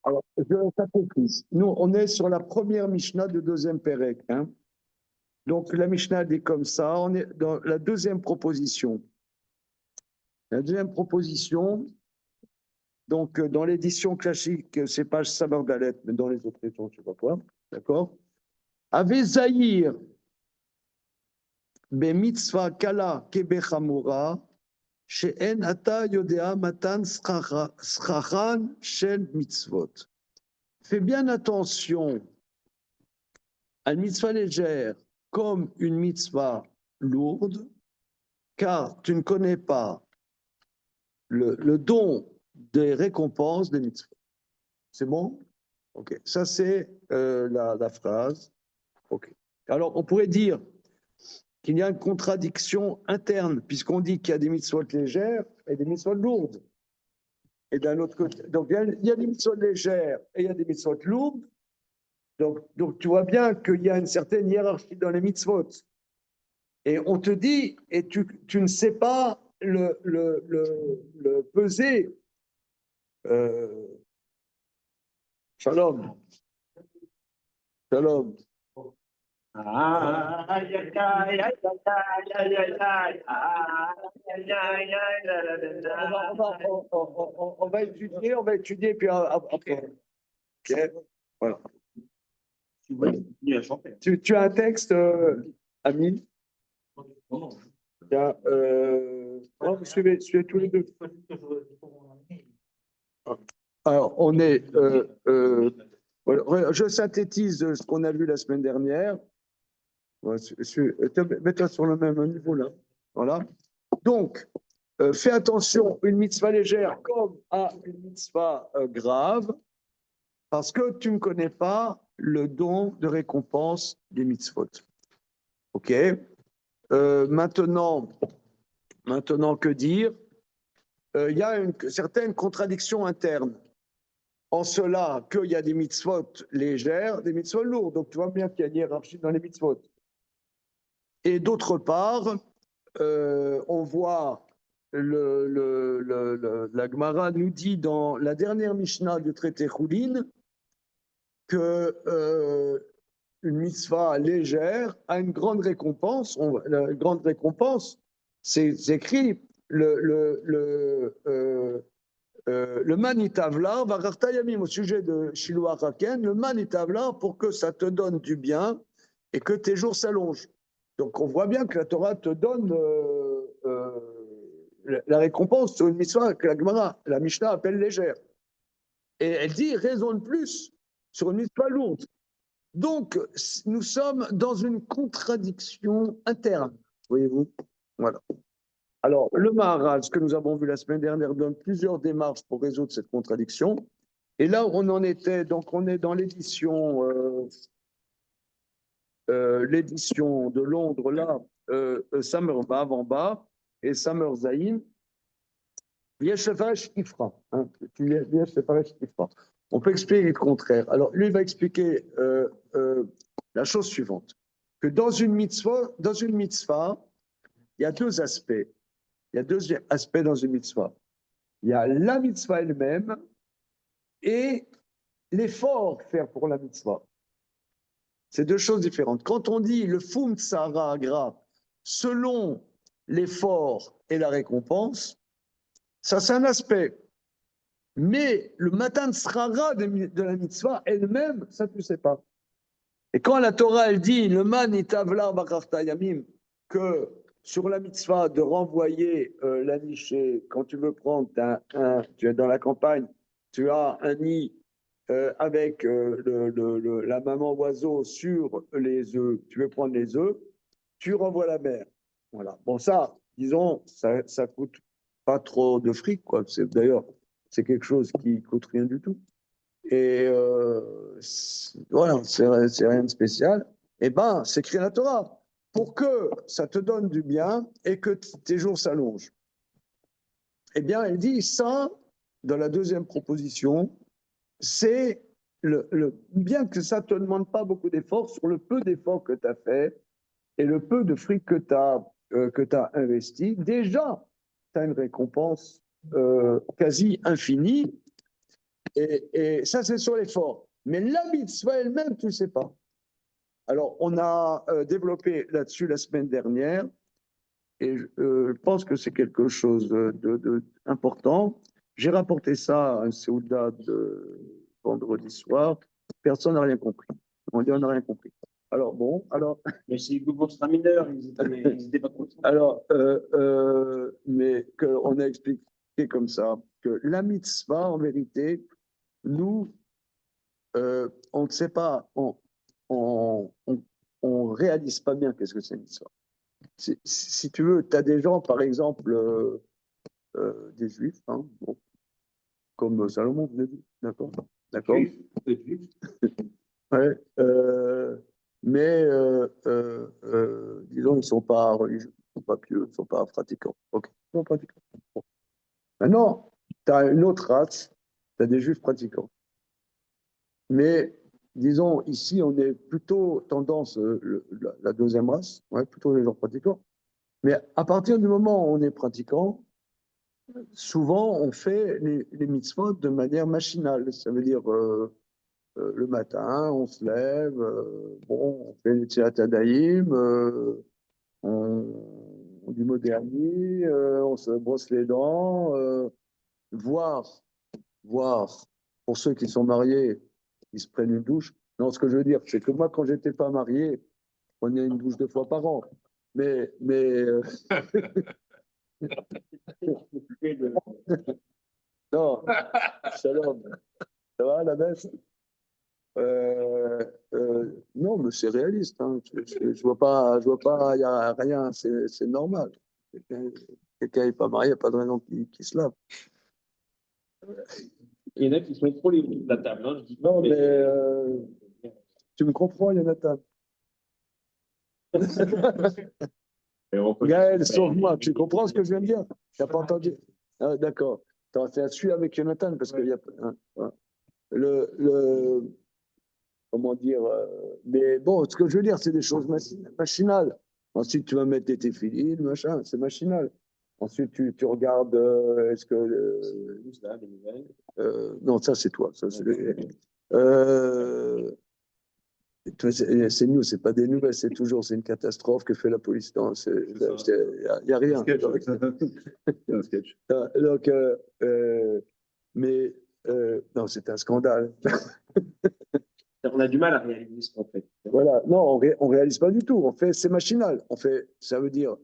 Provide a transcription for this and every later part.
Alors, je synthétise. Nous, on est sur la première Mishnah du deuxième Pérec. Hein. Donc, la Mishnah dit comme ça, on est dans la deuxième proposition. La deuxième proposition, donc dans l'édition classique, c'est page Samardalet, mais dans les autres éditions, je ne sais pas quoi. D'accord? Ave Zahir, be mitzvah kala kebechamura, she'en ata yodea matan schrachan shel mitzvot. Fais bien attention à une mitzvah légère comme une mitzvah lourde, car tu ne connais pas le don des récompenses des mitzvahs. C'est bon? Ok. Ça, c'est la phrase. Ok. Alors, on pourrait dire qu'il y a une contradiction interne, puisqu'on dit qu'il y a des mitzvot légères et des mitzvot lourdes. Et d'un autre côté, donc il y a des mitzvot légères et il y a des mitzvot lourdes. Donc tu vois bien qu'il y a une certaine hiérarchie dans les mitzvot. Et on te dit, et tu ne sais pas le peser. Shalom. Shalom. On va étudier, puis après. Okay. Voilà. Tu as un texte, Amine? Vous suivez tous les deux. Alors, on est. Je synthétise ce qu'on a vu la semaine dernière. Mets-toi sur le même niveau là. Voilà. Donc, fais attention, une mitzvah légère comme à une mitzvah grave, parce que tu ne connais pas le don de récompense des mitzvot. Ok. Maintenant, que dire? Il y a une certaine contradiction interne. En cela qu'il y a des mitzvot légères, des mitzvot lourdes. Donc tu vois bien qu'il y a une hiérarchie dans les mitzvot. Et d'autre part, on voit la Gemara nous dit dans la dernière Mishnah du traité Choulin que une mitzvah légère a une grande récompense. La grande récompense, c'est écrit le manitavla, au sujet de Shiloh Raken, le manitavla pour que ça te donne du bien et que tes jours s'allongent. Donc on voit bien que la Torah te donne la récompense sur une mitzvah que la Gemara, la Mishnah appelle légère. Et elle dit raison de plus sur une mitzvah lourde. Donc nous sommes dans une contradiction interne, voyez-vous. Voilà. Alors, le Maharal, ce que nous avons vu la semaine dernière, donne plusieurs démarches pour résoudre cette contradiction. Et là, on en était, donc on est dans l'édition de Londres, là, Samerbav en bas, et Samerzaïn, Vieshefesh Ifra. On peut expliquer le contraire. Alors, lui, il va expliquer la chose suivante, que dans une mitzvah, il y a deux aspects. Il y a deux aspects dans une mitzvah. Il y a la mitzvah elle-même et l'effort faire pour la mitzvah. C'est deux choses différentes. Quand on dit le fum tsara agra, selon l'effort et la récompense, ça c'est un aspect. Mais le matan srara de la mitzvah elle-même, ça tu ne sais pas. Et quand la Torah elle dit le man itavlar bakarta yamim, que sur la mitzvah de renvoyer la nichée, quand tu veux prendre tu es dans la campagne, tu as un nid avec la maman oiseau sur les œufs, tu veux prendre les œufs, tu renvoies la mère. Voilà. Bon, ça, disons, ça coûte pas trop de fric, quoi. D'ailleurs, c'est quelque chose qui coûte rien du tout. Et voilà, c'est rien de spécial. Eh bien, c'est écrit la Torah pour que ça te donne du bien et que tes jours s'allongent. Eh bien, elle dit ça, dans la deuxième proposition, c'est bien que ça ne te demande pas beaucoup d'efforts sur le peu d'efforts que tu as fait et le peu de fric que tu as investi. Déjà, tu as une récompense quasi infinie. Et ça, c'est sur l'effort. Mais la mitzvah elle-même, tu ne sais pas. Alors, on a développé là-dessus la semaine dernière, et je pense que c'est quelque chose d'important. J'ai rapporté ça à un Séouda de vendredi soir. Personne n'a rien compris. On dit on n'a rien compris. Alors bon, alors. Mais c'est votre mineur, ils étaient pas contents. Alors, mais qu'on a expliqué comme ça que la mitzvah, en vérité, nous, on ne sait pas, on réalise pas bien qu'est-ce que c'est une mitzvah. Si tu veux, tu as des gens, par exemple, des juifs, hein, bon, comme Salomon vous l'a dit, d'accord? D'accord. Ouais, mais disons, ils ne sont pas religieux, ils ne sont pas pieux, ils ne sont pas pratiquants. Ok, ils sont pratiquants. Bon. Maintenant, tu as une autre race, tu as des juifs pratiquants. Mais disons, ici, on est plutôt tendance, la deuxième race, ouais, plutôt les gens pratiquants. Mais à partir du moment où on est pratiquant, souvent on fait les mitzvot de manière machinale. Ça veut dire le matin, on se lève, bon, on fait les Tzilat Hadayim, on dit Moderni, on se brosse les dents, voir, pour ceux qui sont mariés, ils se prennent une douche. Non, ce que je veux dire, c'est que moi, quand j'étais pas marié, je prenais une douche 2 fois par an. Mais non, shalom. Ça va, la baisse? Non, mais c'est réaliste. Hein. Je vois pas, il n'y a rien, c'est normal. Quelqu'un n'est pas marié, il n'y a pas de raison qu'il se lave. Il y en a qui sont trop les de la table. Hein, je dis non, mais tu me comprends, Jonathan? Gaël, sauve-moi, tu comprends ce que je viens de dire? Tu n'as pas entendu? Ah, d'accord. Tu as su avec Jonathan parce qu'il y a. Hein, comment dire, mais bon, ce que je veux dire, c'est des choses machinales. Ensuite, tu vas mettre tes téfilines, machin, c'est machinal. Ensuite, tu regardes, est-ce que. Non, ça, c'est toi. Ça, c'est c'est nous, c'est pas des nouvelles, c'est toujours, c'est une catastrophe que fait la police. Non, il n'y a rien. Un sketch. Donc, mais non, c'est un scandale. On a du mal à réaliser ce qu'on fait. Voilà, non, on réalise pas du tout. On fait, c'est machinal. On fait, ça veut dire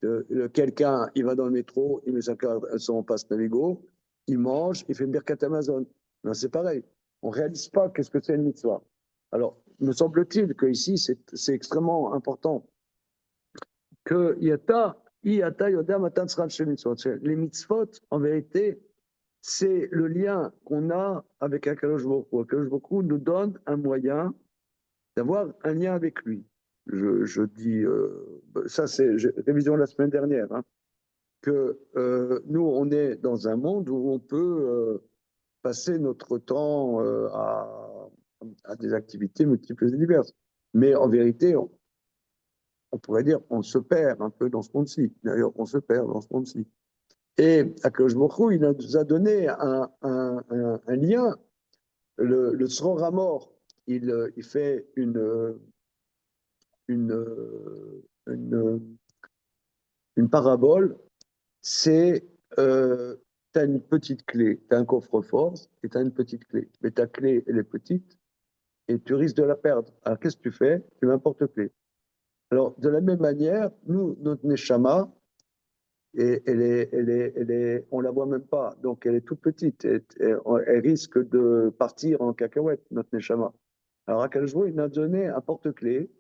que quelqu'un, il va dans le métro, il met son passe Navigo, il mange, il fait une birkat Amazon. Non, c'est pareil. On réalise pas qu'est-ce que c'est une mitzvah. Alors, me semble-t-il que ici, c'est extrêmement important que les mitzvot, en vérité, c'est le lien qu'on a avec Akadosh Baruch Hu. Akadosh Baruch Hu nous donne un moyen d'avoir un lien avec lui. Je dis, ça c'est révision de la semaine dernière, hein, que nous, on est dans un monde où on peut passer notre temps à des activités multiples et diverses. Mais en vérité, on pourrait dire on se perd un peu dans ce monde-ci. D'ailleurs, on se perd dans ce monde-ci. Et Akadosh Baruch Hu, il nous a donné un lien. Le Sror Hamor, il fait une parabole, c'est tu as une petite clé, tu as un coffre-fort et tu as une petite clé. Mais ta clé, elle est petite et tu risques de la perdre. Alors qu'est-ce que tu fais? Tu mets un porte-clé. Alors, de la même manière, nous, notre Neshama, on la voit même pas, donc elle est toute petite. Elle risque de partir en cacahuète, notre Neshama. Alors, Akadosh Baruch Hu, il nous a donné un porte-clé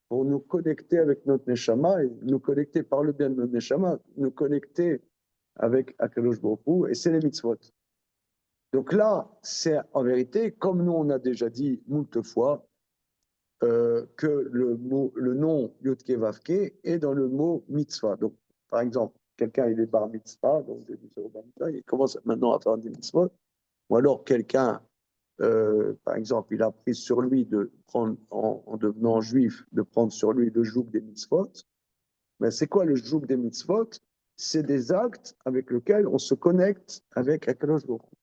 pour nous connecter avec notre Neshama et nous connecter par le bien de notre Neshama, nous connecter avec Akadosh Baruch Hu, et c'est les mitzvot. Donc là, c'est en vérité, comme nous on a déjà dit moult fois, que le nom Yudke Vavke est dans le mot mitzvah. Donc, par exemple, quelqu'un il est bar mitzvah, donc il commence maintenant à faire des mitzvot, ou alors quelqu'un par exemple, il a pris sur lui de prendre, en devenant juif, de prendre sur lui le joug des mitzvot. Mais c'est quoi le joug des mitzvot? C'est des actes avec lesquels on se connecte avec Akadosh Baruch Hu.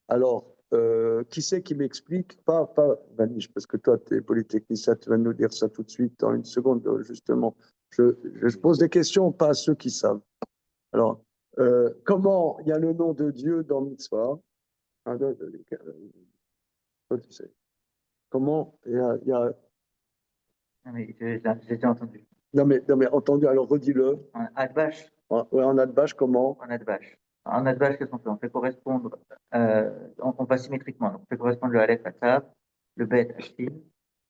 Alors, qui c'est qui m'explique? Pas Manish, parce que toi, tu es polytechnicien, tu vas nous dire ça tout de suite dans une seconde, justement. Je pose des questions, pas à ceux qui savent. Alors, comment il y a le nom de Dieu dans Mitzvah? Toi, tu sais. Comment il y a... Non, mais j'ai déjà entendu. Non, mais entendu, alors redis-le. En Adbash, Ouais, en Adbash, comment? en Adbash. En Adbash, qu'est-ce qu'on fait? On fait correspondre, on va symétriquement. Donc, on fait correspondre le Aleph à Tav, le Bet à Shin.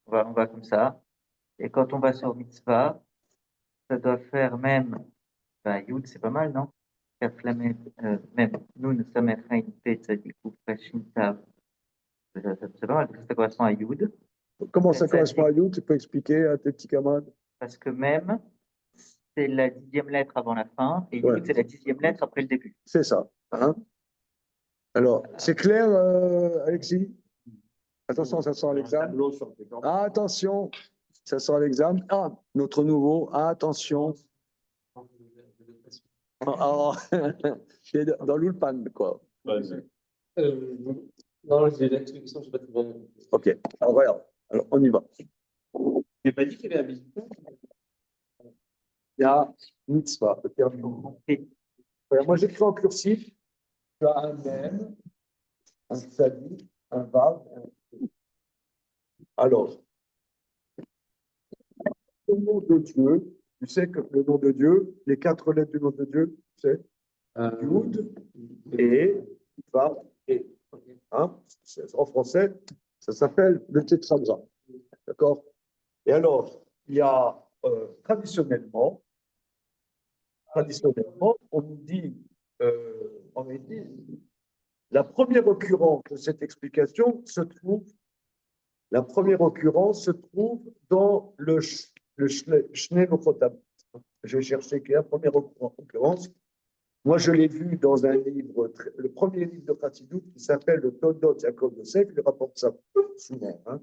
On va comme ça. Et quand on va sur Mitzvah, ça doit faire même, ben, Yud, c'est pas mal, non? Kaf Lamed, même Nun, Samer, Chain, Bet, Tzadik, Kuf, Shin, Tav. C'est pas mal, parce que ça correspond à Yud. Comment ça correspond à You? Tu peux expliquer à tes petits camarades? Parce que même, c'est la 10e lettre avant la fin, et Ouais. Yud, c'est la 10e lettre après le début. C'est ça. Hein? Alors, c'est clair, Alexis? Attention, ça sent l'examen. Tableau sur le pétant. Ah, attention, ça sent l'examen. Ah, notre nouveau. Ah, attention. Ah, c'est dans l'Ulpan, quoi. Non, j'ai l'explication, je sais pas très bien. Ok, alors regarde. Alors, on y va. J'ai pas dit qu'il y avait un visiteur. Il y a mitzvah. le terme. Regarde, moi, j'écris en cursif. Tu as un mem, un tzadi, un vav. Alors, le nom de Dieu, tu sais que le nom de Dieu, les 4 lettres du nom de Dieu, c'est Yud, et, Vav, et. Hein? En français, ça s'appelle le tétragramme. D'accord? Et alors, il y a traditionnellement, on nous dit, la première occurrence de cette explication se trouve dans le Shnei Nochotam. Je vais chercher qui est la première occurrence. Moi, je l'ai vu dans un livre, le premier livre de Chassidut qui s'appelle le Toldot Yaakov Yosef, il rapporte ça souvent. Hein.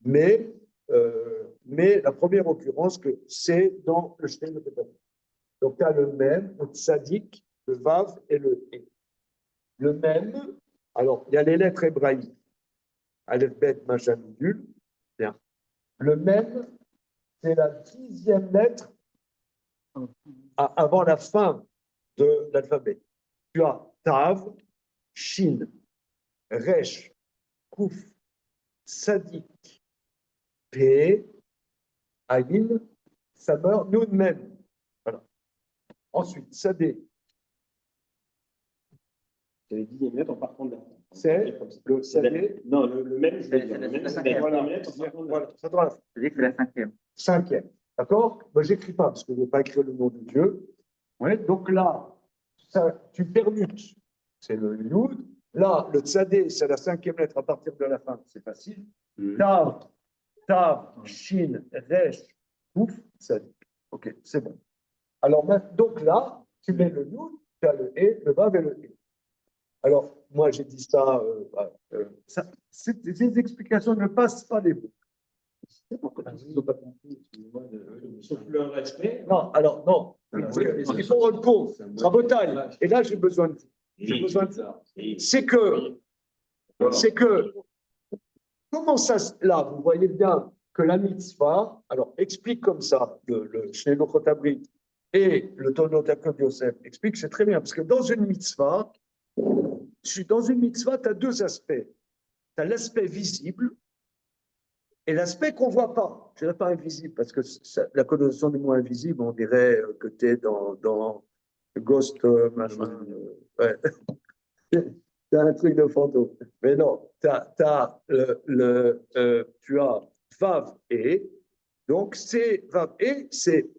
Mais la première occurrence, c'est dans le Shnei Nochotam. Donc, tu as le même, le Tzadik, le Vav et le E. Le même, alors, il y a les lettres hébraïques. Aleph, Bet, Machin, Nudul. Bien. Le même, c'est la 10e lettre avant la fin de l'alphabet. Tu as Tav, Shin, Resh, Kouf, Sadik, P, Aïn, Samer, Nun, Mem. Voilà. Ensuite, Sadé. C'est les 10e lettres en partant de là. C'est le Sadé. Non, le même, je vais C'est dire. la Le même, c'est cinquième. la 10e lettre en partant de là. Voilà, ça doit la C'est-à-dire que c'est la 5e. 5e. D'accord? Moi, je n'écris pas parce que je ne veux pas écrire le nom de Dieu. Ouais, donc là, tu permutes. C'est le Yud. Là, le Tzadé, c'est la 5e lettre à partir de la fin. C'est facile. Tav, Shin, Resh, Kouf, Tzadé. OK, c'est bon. Alors, donc là, tu mets le Yud, tu as le E, le Vav et le E. Alors, moi, j'ai dit ça. Ces explications ne passent pas les mots. Ils n'ont pas compris, excusez-moi, sauf le respect. Non, alors, non. Il faut rendre compte. Rabotaille. Et là, j'ai besoin de vous. J'ai besoin de ça. C'est que, comment ça, là, vous voyez bien que la mitzvah, alors, explique comme ça, le Shnei Nochotabri et le Toldot Yaakov Yosef, explique, c'est très bien, parce que dans une mitzvah, tu as 2 aspects. Tu as l'aspect visible et l'aspect qu'on ne voit pas. Je ne dirais pas invisible, parce que la connotation du mot invisible, on dirait que tu es dans Ghost, machin. Ouais. C'est un truc de fantôme. Mais non, tu as Vav et. Donc, c'est Vav et, c'est.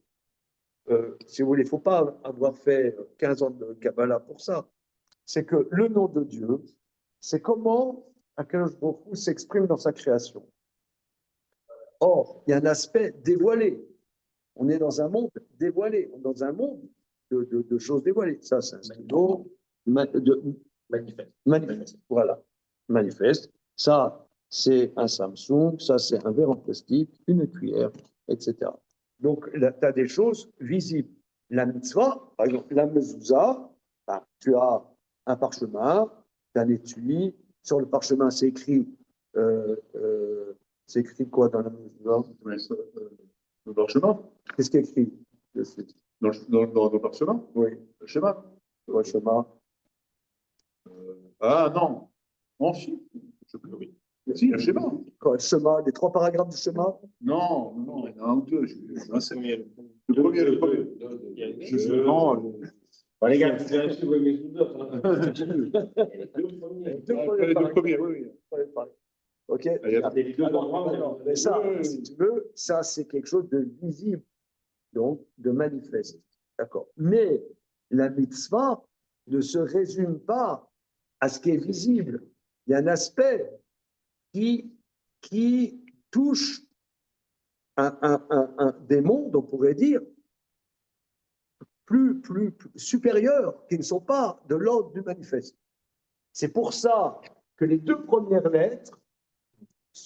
Si vous voulez, il ne faut pas avoir fait 15 ans de Kabbalah pour ça. C'est que le nom de Dieu, c'est comment Akadosh Baruch Hu s'exprime dans sa création. Or, il y a un aspect dévoilé. On est dans un monde dévoilé, on est dans un monde de choses dévoilées. Ça, c'est un stylo manifeste. Voilà, manifeste. Ça, c'est un Samsung, ça, c'est un verre en plastique, une cuillère, etc. Donc, tu as des choses visibles. La mitzvah, par exemple, la mezouza, ben, tu as un parchemin, tu as un étui, Sur le parchemin, c'est écrit quoi dans la mitzvah? Le parchemin. Qu'est-ce qui est écrit? Dans le parchemin. Oui, Le schéma. le parchemin. Ah non. Non, si. Oui. Si, le schéma. Quoi, le schéma, les 3 paragraphes du schéma? Non, non, il y en a un ou deux. Le premier. Non. Bon, les gars, vous vérifiez vos mes doutes. Les deux premiers, oui. Ok. Les deux endroits, Alors, mais ça, si tu veux, ça, c'est quelque chose de visible, donc de manifeste. D'accord. Mais la mitzvah ne se résume pas à ce qui est visible. Il y a un aspect qui touche des mondes, on pourrait dire, plus supérieurs, qui ne sont pas de l'ordre du manifeste. C'est pour ça que les 2 premières lettres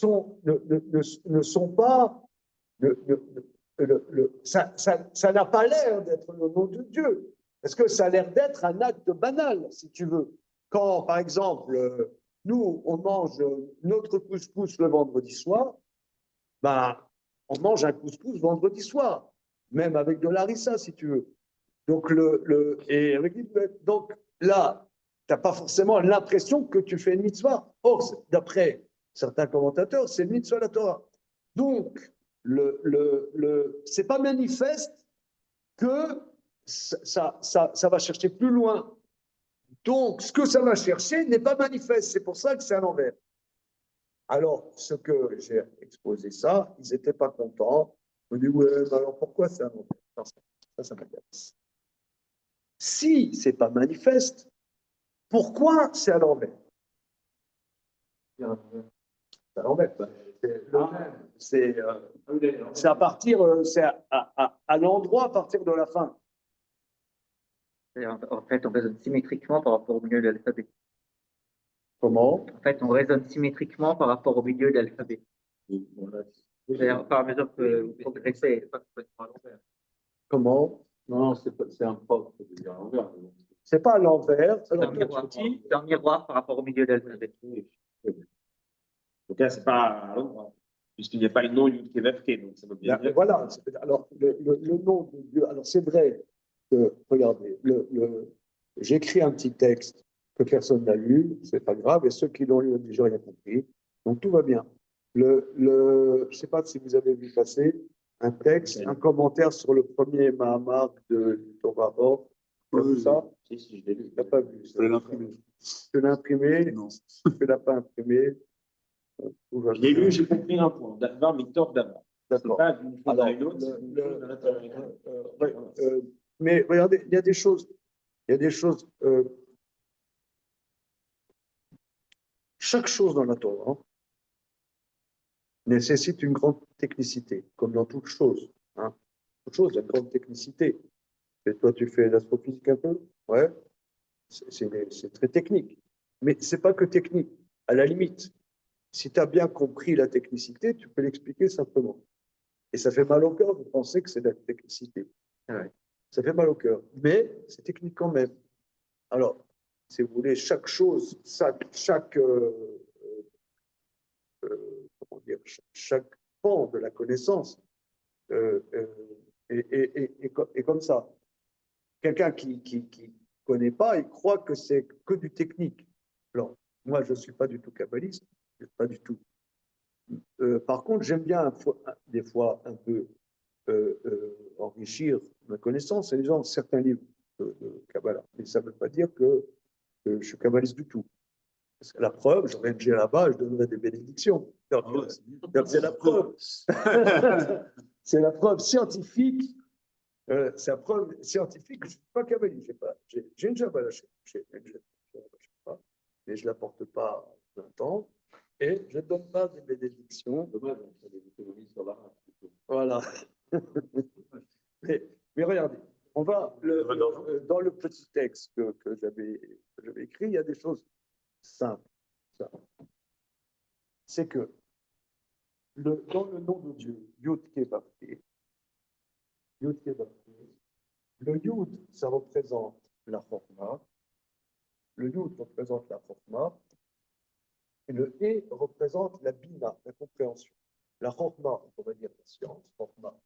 ne sont pas. Ça n'a pas l'air d'être le nom de Dieu, parce que ça a l'air d'être un acte banal, si tu veux. Quand, par exemple, nous, on mange notre couscous le vendredi soir, ben, on mange un couscous vendredi soir, même avec de l'harissa, si tu veux. Donc, donc là, tu n'as pas forcément l'impression que tu fais une mitzvah. Or, d'après certains commentateurs, c'est une mitzvah la Torah. Donc, c'est pas manifeste que ça va chercher plus loin. Donc, ce que ça va chercher n'est pas manifeste. C'est pour ça que c'est à l'envers. Alors, ce que j'ai exposé ça, ils n'étaient pas contents. Ils m'ont dit, ouais, mais alors pourquoi c'est à l'envers? Ça m'intéresse. Si c'est pas manifeste, pourquoi c'est à l'envers? C'est à l'envers. C'est à partir, c'est à l'endroit à partir de la fin. En fait, on raisonne symétriquement par rapport au milieu de l'alphabet. Comment? En fait, on raisonne symétriquement par rapport au milieu de l'alphabet. C'est-à-dire, par mesure que vous progressez, pas complètement à l'envers. Comment? Non, c'est un propre, c'est à l'envers. C'est pas à l'envers. C'est un miroir par rapport au milieu de l'alphabet. Donc là, c'est pas à l'endroit, puisqu'il n'y a pas le nom Yud Kevef Ke, donc ça veut bien dire. Voilà. Alors, le nom de Dieu. Alors, c'est vrai que, regardez, j'écris un petit texte que personne n'a lu, c'est pas grave, et ceux qui l'ont lu ont déjà rien compris. Donc, tout va bien. Je ne sais pas si vous avez vu passer un texte, un commentaire sur le premier Mahamar de Torah Or. Ça, Si, je l'ai lu. tu n'as pas vu. Je vais l'imprimer. Tu l'as imprimé? Non. Tu ne l'as pas imprimé? Je l'ai lu, j'ai compris un point. D'abord, Victor, d'abord. C'est D'accord. pas d'une chose Alors, à une autre, c'est d'une chose à l'intérieur. mais regardez, il y a des choses. Chaque chose dans la Torah nécessite une grande technicité, comme dans toute chose. Hein. Toute chose, il y a une grande technicité. Et toi, tu fais l'astrophysique un peu? Ouais. C'est très technique. Mais ce n'est pas que technique. À la limite, si tu as bien compris la technicité, tu peux l'expliquer simplement. Et ça fait mal au cœur de penser que c'est de la technicité. Ouais. Ça fait mal au cœur. Mais c'est technique quand même. Alors, si vous voulez, chaque chose, comment dire, chaque pan de la connaissance est comme ça. Quelqu'un qui connaît pas, il croit que c'est que du technique. Alors, moi, je ne suis pas du tout kabbaliste, pas du tout. Par contre, j'aime bien des fois un peu enrichir ma connaissance en lisant certains livres de Kabbalah. Mais ça ne veut pas dire que je suis kabbaliste du tout. Parce que la preuve, je viendrai là-bas, je donnerai des bénédictions. C'est la preuve. C'est la preuve scientifique. C'est la preuve scientifique que je ne suis pas kabbaliste. J'ai une Kabbalah, mais je ne la porte pas longtemps. Et je ne donne pas des bénédictions. Dommage, on fait des économies sur l'art. Voilà. mais regardez, on va dans le petit texte que j'avais écrit, il y a des choses simples. C'est que dans le nom de Dieu, Yud Kevavke, le Yud, ça représente la Chorma. Le Yud représente la Chorma. Le Kef, ça représente la sagesse. Le Kevavke, ça représente la sagesse. Le Yud, ça représente la sagesse. Le Kef, ça représente la sagesse. Le Yud représente la sagesse. Le Kef, ça représente la sagesse. Le Yud, ça représente la Chorma. Et le et représente la bina, la compréhension. La chorma, on va dire la science, chorma.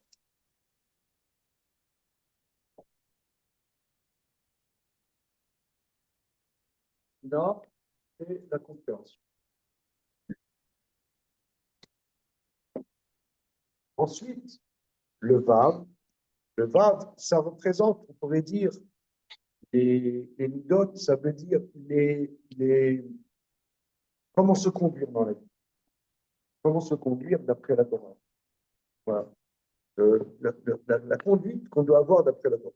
Bina, c'est la compréhension. Ensuite, le vav. Le vav, ça représente, on pourrait dire, les midot, ça veut dire comment se conduire dans la vie. Comment se conduire d'après la Torah. Voilà. La conduite qu'on doit avoir d'après la Torah.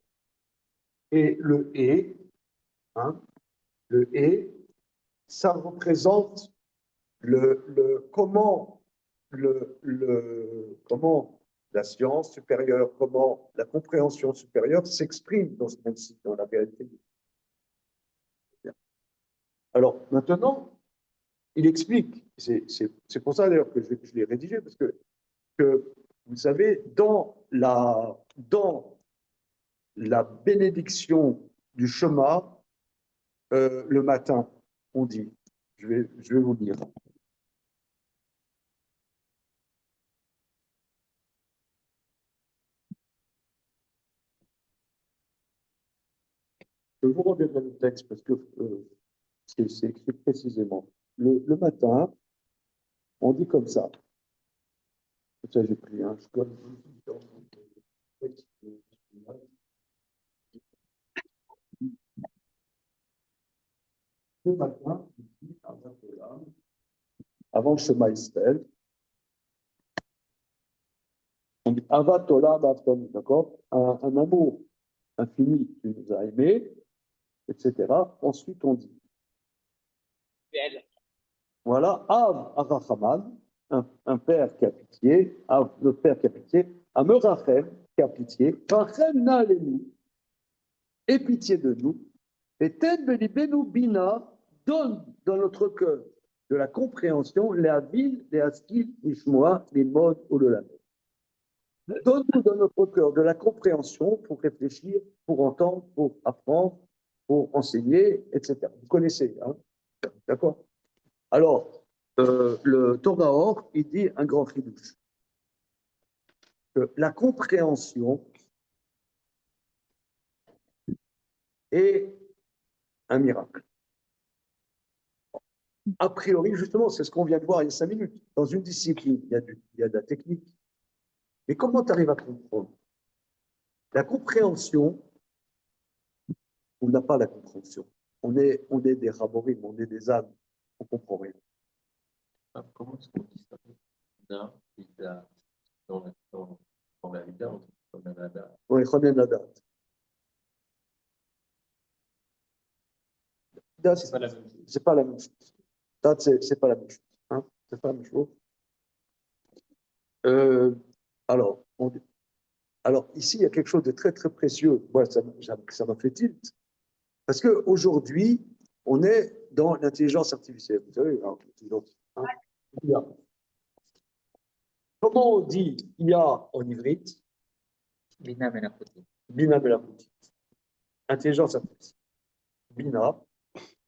Et hein, le et, ça représente comment comment la science supérieure, comment la compréhension supérieure s'exprime dans ce monde-ci, dans la réalité. Alors maintenant, il explique, c'est pour ça d'ailleurs que je l'ai rédigé, parce que vous savez, dans la bénédiction du Shema, le matin, on dit, je vais vous dire. Je vous reviens dans le texte parce que c'est écrit précisément. Le matin, on dit comme ça. Ça, j'ai pris un. Le matin, avant le Shema Israël, on dit Avat Olam Atom, d'accord? Un amour infini, tu nous as aimés, etc. Ensuite, on dit. Voilà, Av Arachamad, un père qui a pitié, Av, le père qui a pitié, Amerachem, qui a pitié, Rachem Nalenu, aie pitié de nous, et Ten Belibenu Bina, donne dans notre cœur de la compréhension, les ville, les askil, ishmoa, les modes ou le lamed. Donne-nous dans notre cœur de la compréhension pour réfléchir, pour entendre, pour apprendre, pour enseigner, etc. Vous connaissez, hein? D'accord? Alors, le Torah Or, il dit un grand chidouche. Que la compréhension est un miracle. A priori, justement, c'est ce qu'on vient de voir il y a 5 minutes. Dans une discipline, il y a de la technique. Mais comment tu arrives à comprendre? La compréhension, on n'a pas la compréhension. On est des raborim, on est des âmes, on ne comprend rien. Comment est-ce qu'on dit ça? Dans la vida, on dit comme un ada. Oui, Chonen Ladat. C'est pas la même chose. C'est pas la même chose. C'est pas la même chose. Hein? C'est pas la même chose. Alors, ici, il y a quelque chose de très, très précieux. Moi, ça m'a fait tilt. Parce qu'aujourd'hui, on est dans l'intelligence artificielle. Vous savez, hein? Comment on dit IA en ivrite? Bina Melachoti. Bina Melachoti. Intelligence artificielle. Bina,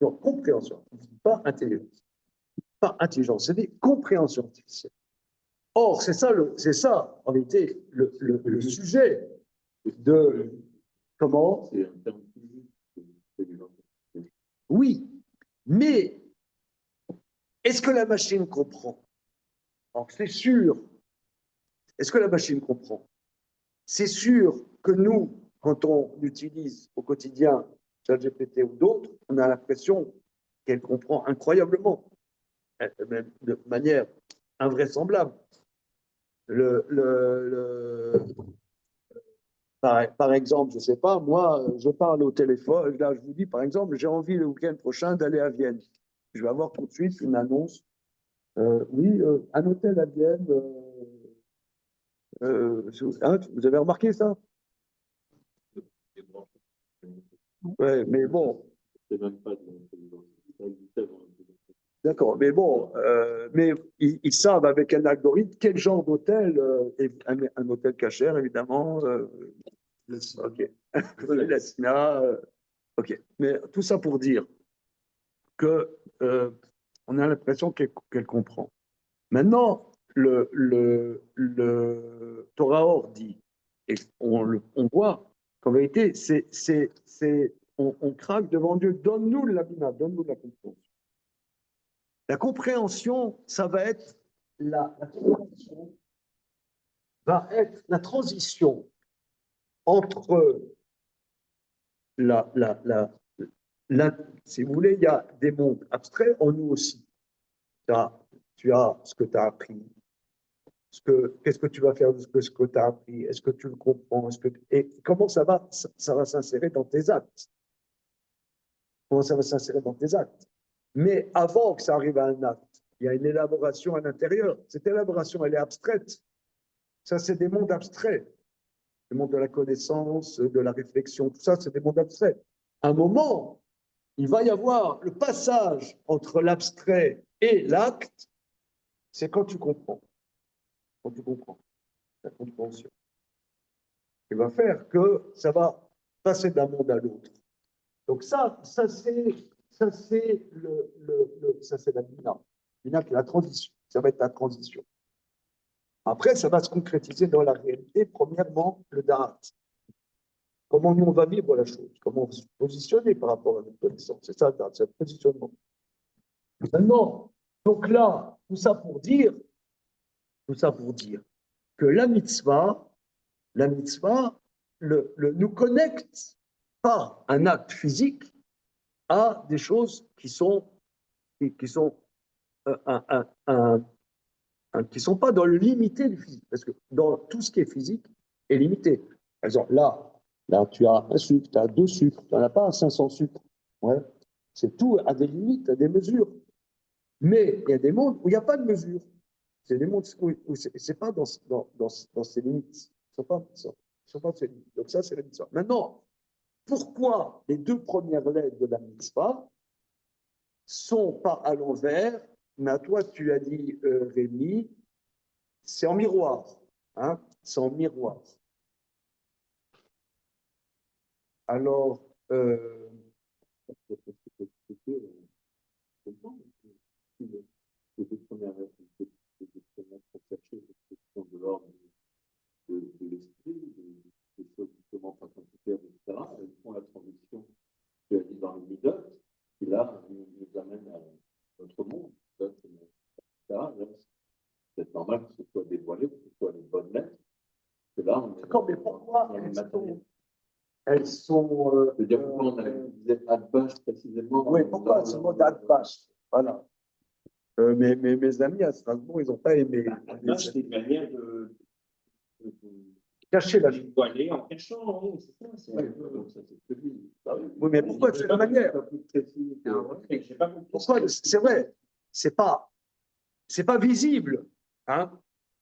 donc compréhension, pas intelligence. Pas intelligence, c'est des compréhensions artificielles. Or, c'est ça, en réalité, le sujet de comment. C'est un terme plus. Oui, mais est-ce que la machine comprend? Alors, c'est sûr. Est-ce que la machine comprend? C'est sûr que nous, quand on utilise au quotidien ChatGPT ou d'autres, on a l'impression qu'elle comprend incroyablement, même de manière invraisemblable. Par exemple, je ne sais pas, moi, je parle au téléphone, là, je vous dis, par exemple, j'ai envie le week-end prochain d'aller à Vienne. Je vais avoir tout de suite une annonce. Oui, un hôtel à Vienne. Hein, vous avez remarqué ça? Ouais, mais bon. C'est même pas de l'intelligence. D'accord, mais bon, mais ils savent avec un algorithme quel genre d'hôtel, un hôtel cachère évidemment, ok, la SINA, ok, mais tout ça pour dire que on a l'impression qu'elle comprend. Maintenant, le Torah Or dit, et on voit qu'en vérité, on craque devant Dieu, donne-nous la bina, donne-nous la compréhension. La compréhension, ça va être la transition entre si vous voulez, il y a des mondes abstraits en nous aussi. Tu as ce que tu as appris, qu'est-ce que tu vas faire de ce que tu as appris, est-ce que tu le comprends, et comment ça va s'insérer dans tes actes. Comment ça va s'insérer dans tes actes. Mais avant que ça arrive à un acte, il y a une élaboration à l'intérieur. Cette élaboration, elle est abstraite. Ça, c'est des mondes abstraits. Le monde de la connaissance, de la réflexion, tout ça, c'est des mondes abstraits. À un moment, il va y avoir le passage entre l'abstrait et l'acte, c'est quand tu comprends. Quand tu comprends, la compréhension. Il va faire que ça va passer d'un monde à l'autre. Donc ça c'est la bina. Bina, c'est la transition. Ça va être la transition. Après, ça va se concrétiser dans la réalité. Premièrement, le da'at. Comment nous, on va vivre la chose. Comment on va se positionner par rapport à notre connaissance. C'est ça, le da'at, c'est le positionnement. Maintenant, donc là, tout ça pour dire que la mitzvah nous connecte par un acte physique à des choses qui sont qui sont pas dans le limité du physique, parce que dans tout ce qui est physique est limité. Par exemple, là tu as un sucre, tu as 2 sucres, tu n'en as pas 500 sucres. Ouais. C'est tout à des limites, à des mesures. Mais il y a des mondes où il n'y a pas de mesure. C'est des mondes où c'est pas dans ces limites. Ils ne sont pas dans ces limites. Donc ça, c'est la mitzvah. Maintenant, pourquoi les 2 premières lettres de la mitzvah sont pas à l'envers, mais à toi, tu as dit, Rémi, c'est en miroir. Hein, c'est en miroir. Alors, Les 2 premières lettres, sont de l'ordre de l'esprit, des choses justement pas compliquées, etc. Elles font la transition, tu as dit, dans le midot, qui là nous amène à notre monde, etc. C'est normal que ce soit dévoilé, que ce soit les bonnes lettres. Que là, on est d'accord, mais pourquoi elles sont je veux dire, pourquoi on disait Adbash précisément? oui, pourquoi ce mot d'Adbash? Voilà. Mes amis à Strasbourg, ils n'ont pas aimé. Adbash, c'est une manière de cacher la vie. Voiler en cachant, oui, c'est ça. C'est un peu, donc ça, c'est que lui. Oui, mais pourquoi c'est la manière? Pourquoi? C'est vrai, c'est pas visible. Hein?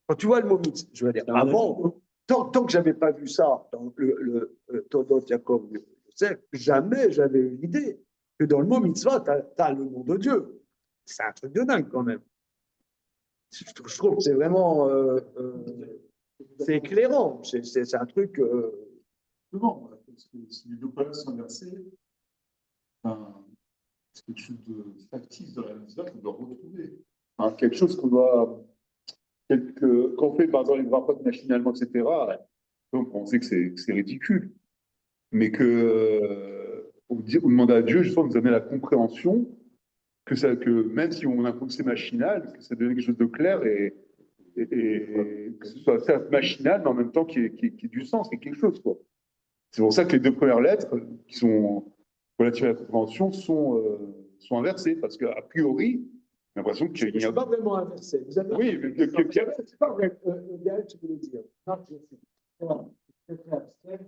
Quand tu vois le mot mitzvah, je veux dire, avant, tant que j'avais pas vu ça dans le Todot Yaakov Yosef, jamais j'avais eu l'idée que dans le mot mitzvah, tu as le nom de Dieu. C'est un truc de dingue quand même. Je trouve que c'est vraiment c'est éclairant. C'est un truc. Non, parce que si les 2 colonnes sont inversées, c'est quelque chose de factice dans la mitzvah qu'on doit retrouver. Hein, quelque chose qu'on doit. Quand on fait par exemple les brachot machinalement, etc., on sait que c'est ridicule. Mais on demande à Dieu justement de nous amener la compréhension que même si on a que c'est machinal, que ça devient quelque chose de clair et que ce soit certes machinal, mais en même temps qui ait du sens, qui ait quelque chose, quoi. C'est pour ça que les 2 premières lettres, qui sont relatives à la compréhension, sont inversées, parce qu'a priori, j'ai l'impression qu'il y a... pas vraiment inversé. Vous avez... Oui, mais c'est pas vrai. Gaël, tu voulais dire. Non, c'est très abstrait.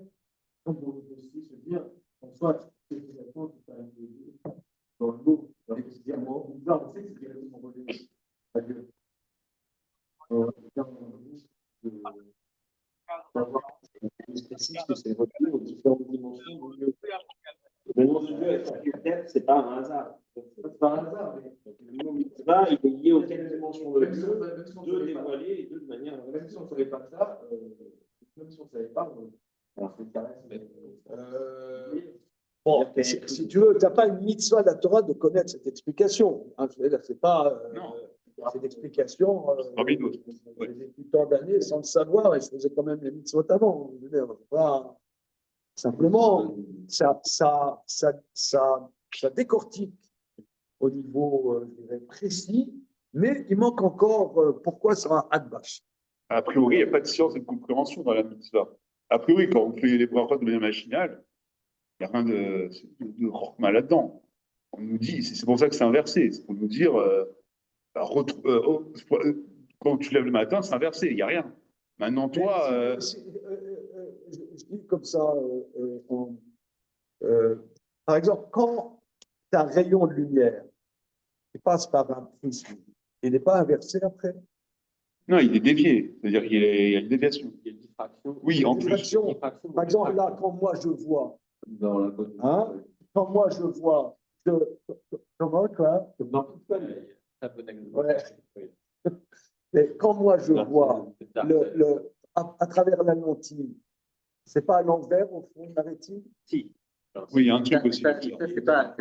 Donc, on peut aussi se dire, en soit, c'est exactement tout à l'heure dans le mot, dans les quotidiens, on sait que c'est directement relié à Dieu. Que c'est relié aux différentes dimensions de Dieu. Le nom de Dieu avec un critère, c'est pas un hasard. C'est pas un hasard, mais le mot mitzvah, il est lié aux 4 dimensions de Dieu, 2 dévoilées et 2 de manière. Même si on ne savait pas ça, même si on ne savait pas, Bon, si tu veux, tu n'as pas une mitzvah de la Torah de connaître cette explication. Hein, je veux dire, c'est pas Non. cette explication. Parmi d'autres. Ouais. J'ai vécu tant d'années sans le savoir et je faisais quand même les mitzvot avant. Je veux dire, pas- simplement, ça décortique au niveau je dirais, précis, mais il manque encore pourquoi c'est un Hadbash. A priori, il n'y a pas de science et de compréhension dans la mitzvah. A priori, quand on fait les brachot de manière machinale, il n'y a rien de chorma là-dedans. On nous dit, c'est pour ça que c'est inversé. C'est pour nous dire, quand tu lèves le matin, c'est inversé, il n'y a rien. Maintenant, toi, Je dis comme ça, par exemple, quand tu as un rayon de lumière qui passe par un prisme, il n'est pas inversé après. non, il est dévié. C'est-à-dire qu'il y a une déviation. Il y a une diffraction. Oui, en plus. Diffraction. Par exemple, là, quand moi je vois, Dans la bonne. hein, quand moi je vois, comment quoi? Dans toute famille. Très bonne anecdote. Ouais. Oui. Mais quand moi je vois Le- à travers la lentille, c'est pas à l'envers au fond de la rétine? Si. Oui, il y a un truc Ça, aussi. c'est pas,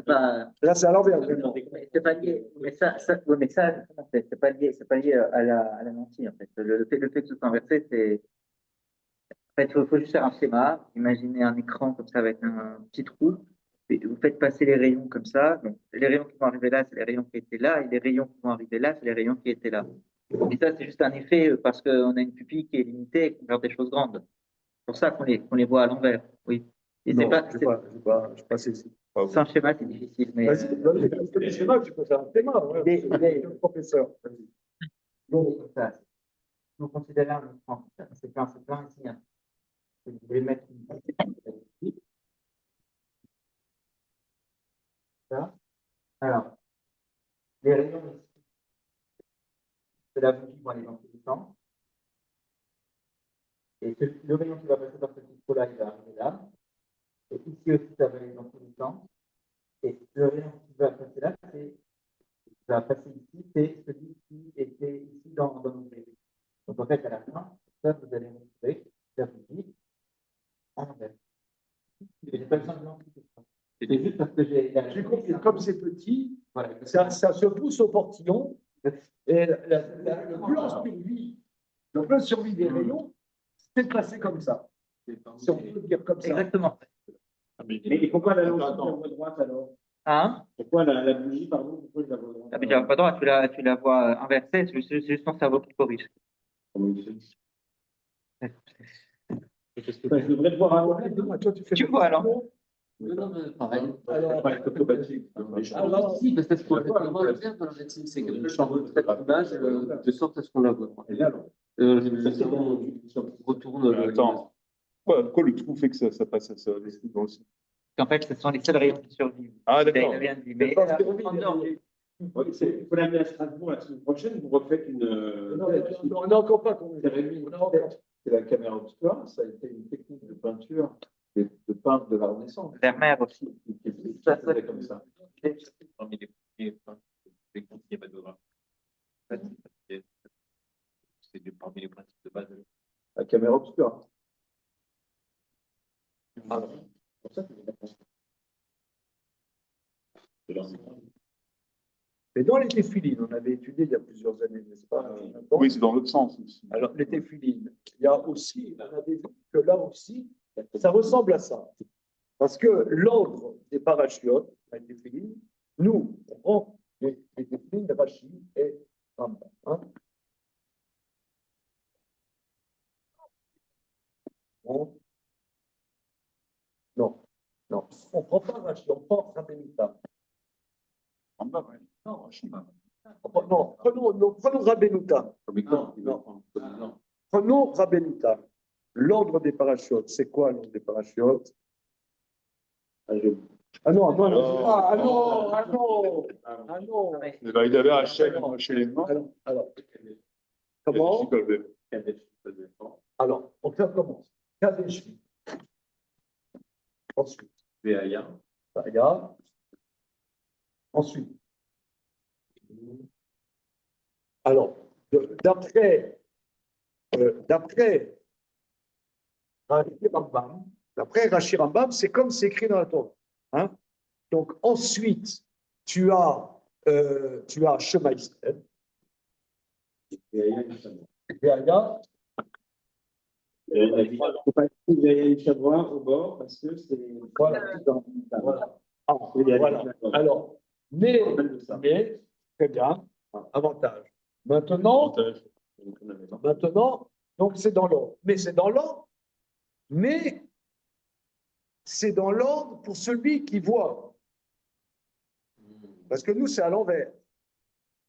Là, c'est à l'envers. vraiment. mais c'est pas lié. Mais ouais, mais ça, justement, c'est pas lié à la lentille, en fait. Le fait que ce soit inversé, c'est, en fait, il faut juste faire un schéma. Imaginez un écran comme ça avec un petit trou. Et vous faites passer les rayons comme ça. Donc, les rayons qui vont arriver là, c'est les rayons qui étaient là. Et les rayons qui vont arriver là, c'est les rayons qui étaient là. Et ça, c'est juste un effet parce qu'on a une pupille qui est limitée et qu'on regarde des choses grandes. C'est pour ça qu'on les voit à l'envers. Oui. Et Non, c'est pas, je sais pas saisi. sans schéma, c'est difficile. Mais, Vas-y, vas-y, parce que le schéma, tu peux faire un schéma. Ouais. Le professeur. Vas-y. donc, ça, si vous considérez un écran, c'est plein ici. Hein. Vous voulez mettre une ça. Alors, les rayons ici, c'est la bougie qui va aller dans tous les sens. Et le rayon qui va passer par ce petit trou-là, il va arriver là. Et ici aussi, ça va aller dans tous les sens. Et le rayon qui va passer là, va passer ici, c'est celui qui était ici dans nos rayons. Donc en fait, à la fin, ça, vous allez retrouver la bougie en envers. J'ai pas besoin de l'anticiper. C'est juste parce que J'ai compris, comme c'est petit, voilà, ça se pousse au portillon. Et le plan survie des rayons, c'est de passer comme ça. Si on peut dire comme ça. exactement. Mais pourquoi la lentille Attends. de la voie droite alors? Hein? Pourquoi la bougie, pardon, pourquoi je la vois droite? Ah, mais tu n'as pas droit, tu la vois inversée, c'est juste ton cerveau qui corrige. Je devrais te voir à l'envers. Toi, tu fais Tu vois alors? Non, mais pareil. Alors, Pas automatique. alors, Si, parce que ce qu'on fait vraiment le faire dans la médecine, c'est que je change cette image de sorte à ce qu'on la voit. Et là, alors. On retourne. Attends. Pourquoi le trou fait que ça passe dans le sens? En fait, ce sont les seuls rayons qui survivent. Ah, Il d'accord. a rien dit. Mais Il faut l'amener à Strasbourg la semaine prochaine, vous refaites une. on n'a encore pas convenu. C'est la caméra obscura, ça a été une technique de peinture, de peintre de la Renaissance. Vermeer aussi. Qui faisait comme ça. Parmi les premiers peintres de cinématographe. Parmi les principes de base. La caméra obscura. Ah, c'est pour ça que Mais dans les téphilines, on avait étudié il y a plusieurs années, n'est-ce pas? Oui, c'est dans l'autre sens aussi. Alors, les téphilines, il y a aussi, on avait vu que là aussi, ça ressemble à ça. Parce que l'ordre des parachiotes, les téphilines, nous, on prend les téphilines, Rachid et Rambam. Hein? Non, non, on ne prend pas Rachid, on prend Rabbeinu-Tam. Non, Rachid. Non, prenons Rabbeinu-Tam. Prenons Rabbeinu-Tam. L'ordre des parachutes, c'est quoi l'ordre des parachutes? Ah non, Il y avait Hachem chez les morts. Alors, comment? Alors, on commence. Kadesh. Ensuite, Baya. Ensuite. Alors, d'après Rashi Rambam, c'est comme c'est écrit dans la Torah. Hein? Donc ensuite, tu as Shema Israël. Et il y a une chamois. Et Aya, Il faut pas qu'il y ait une chamois au bord parce que c'est. voilà. Voilà. Ah, Il y a voilà. des- Alors, mais, Même ça. mais, très bien, avantage. Maintenant, donc c'est dans l'ordre. Mais c'est dans l'ordre, mais c'est dans l'ordre pour celui qui voit. Parce que nous, c'est à l'envers.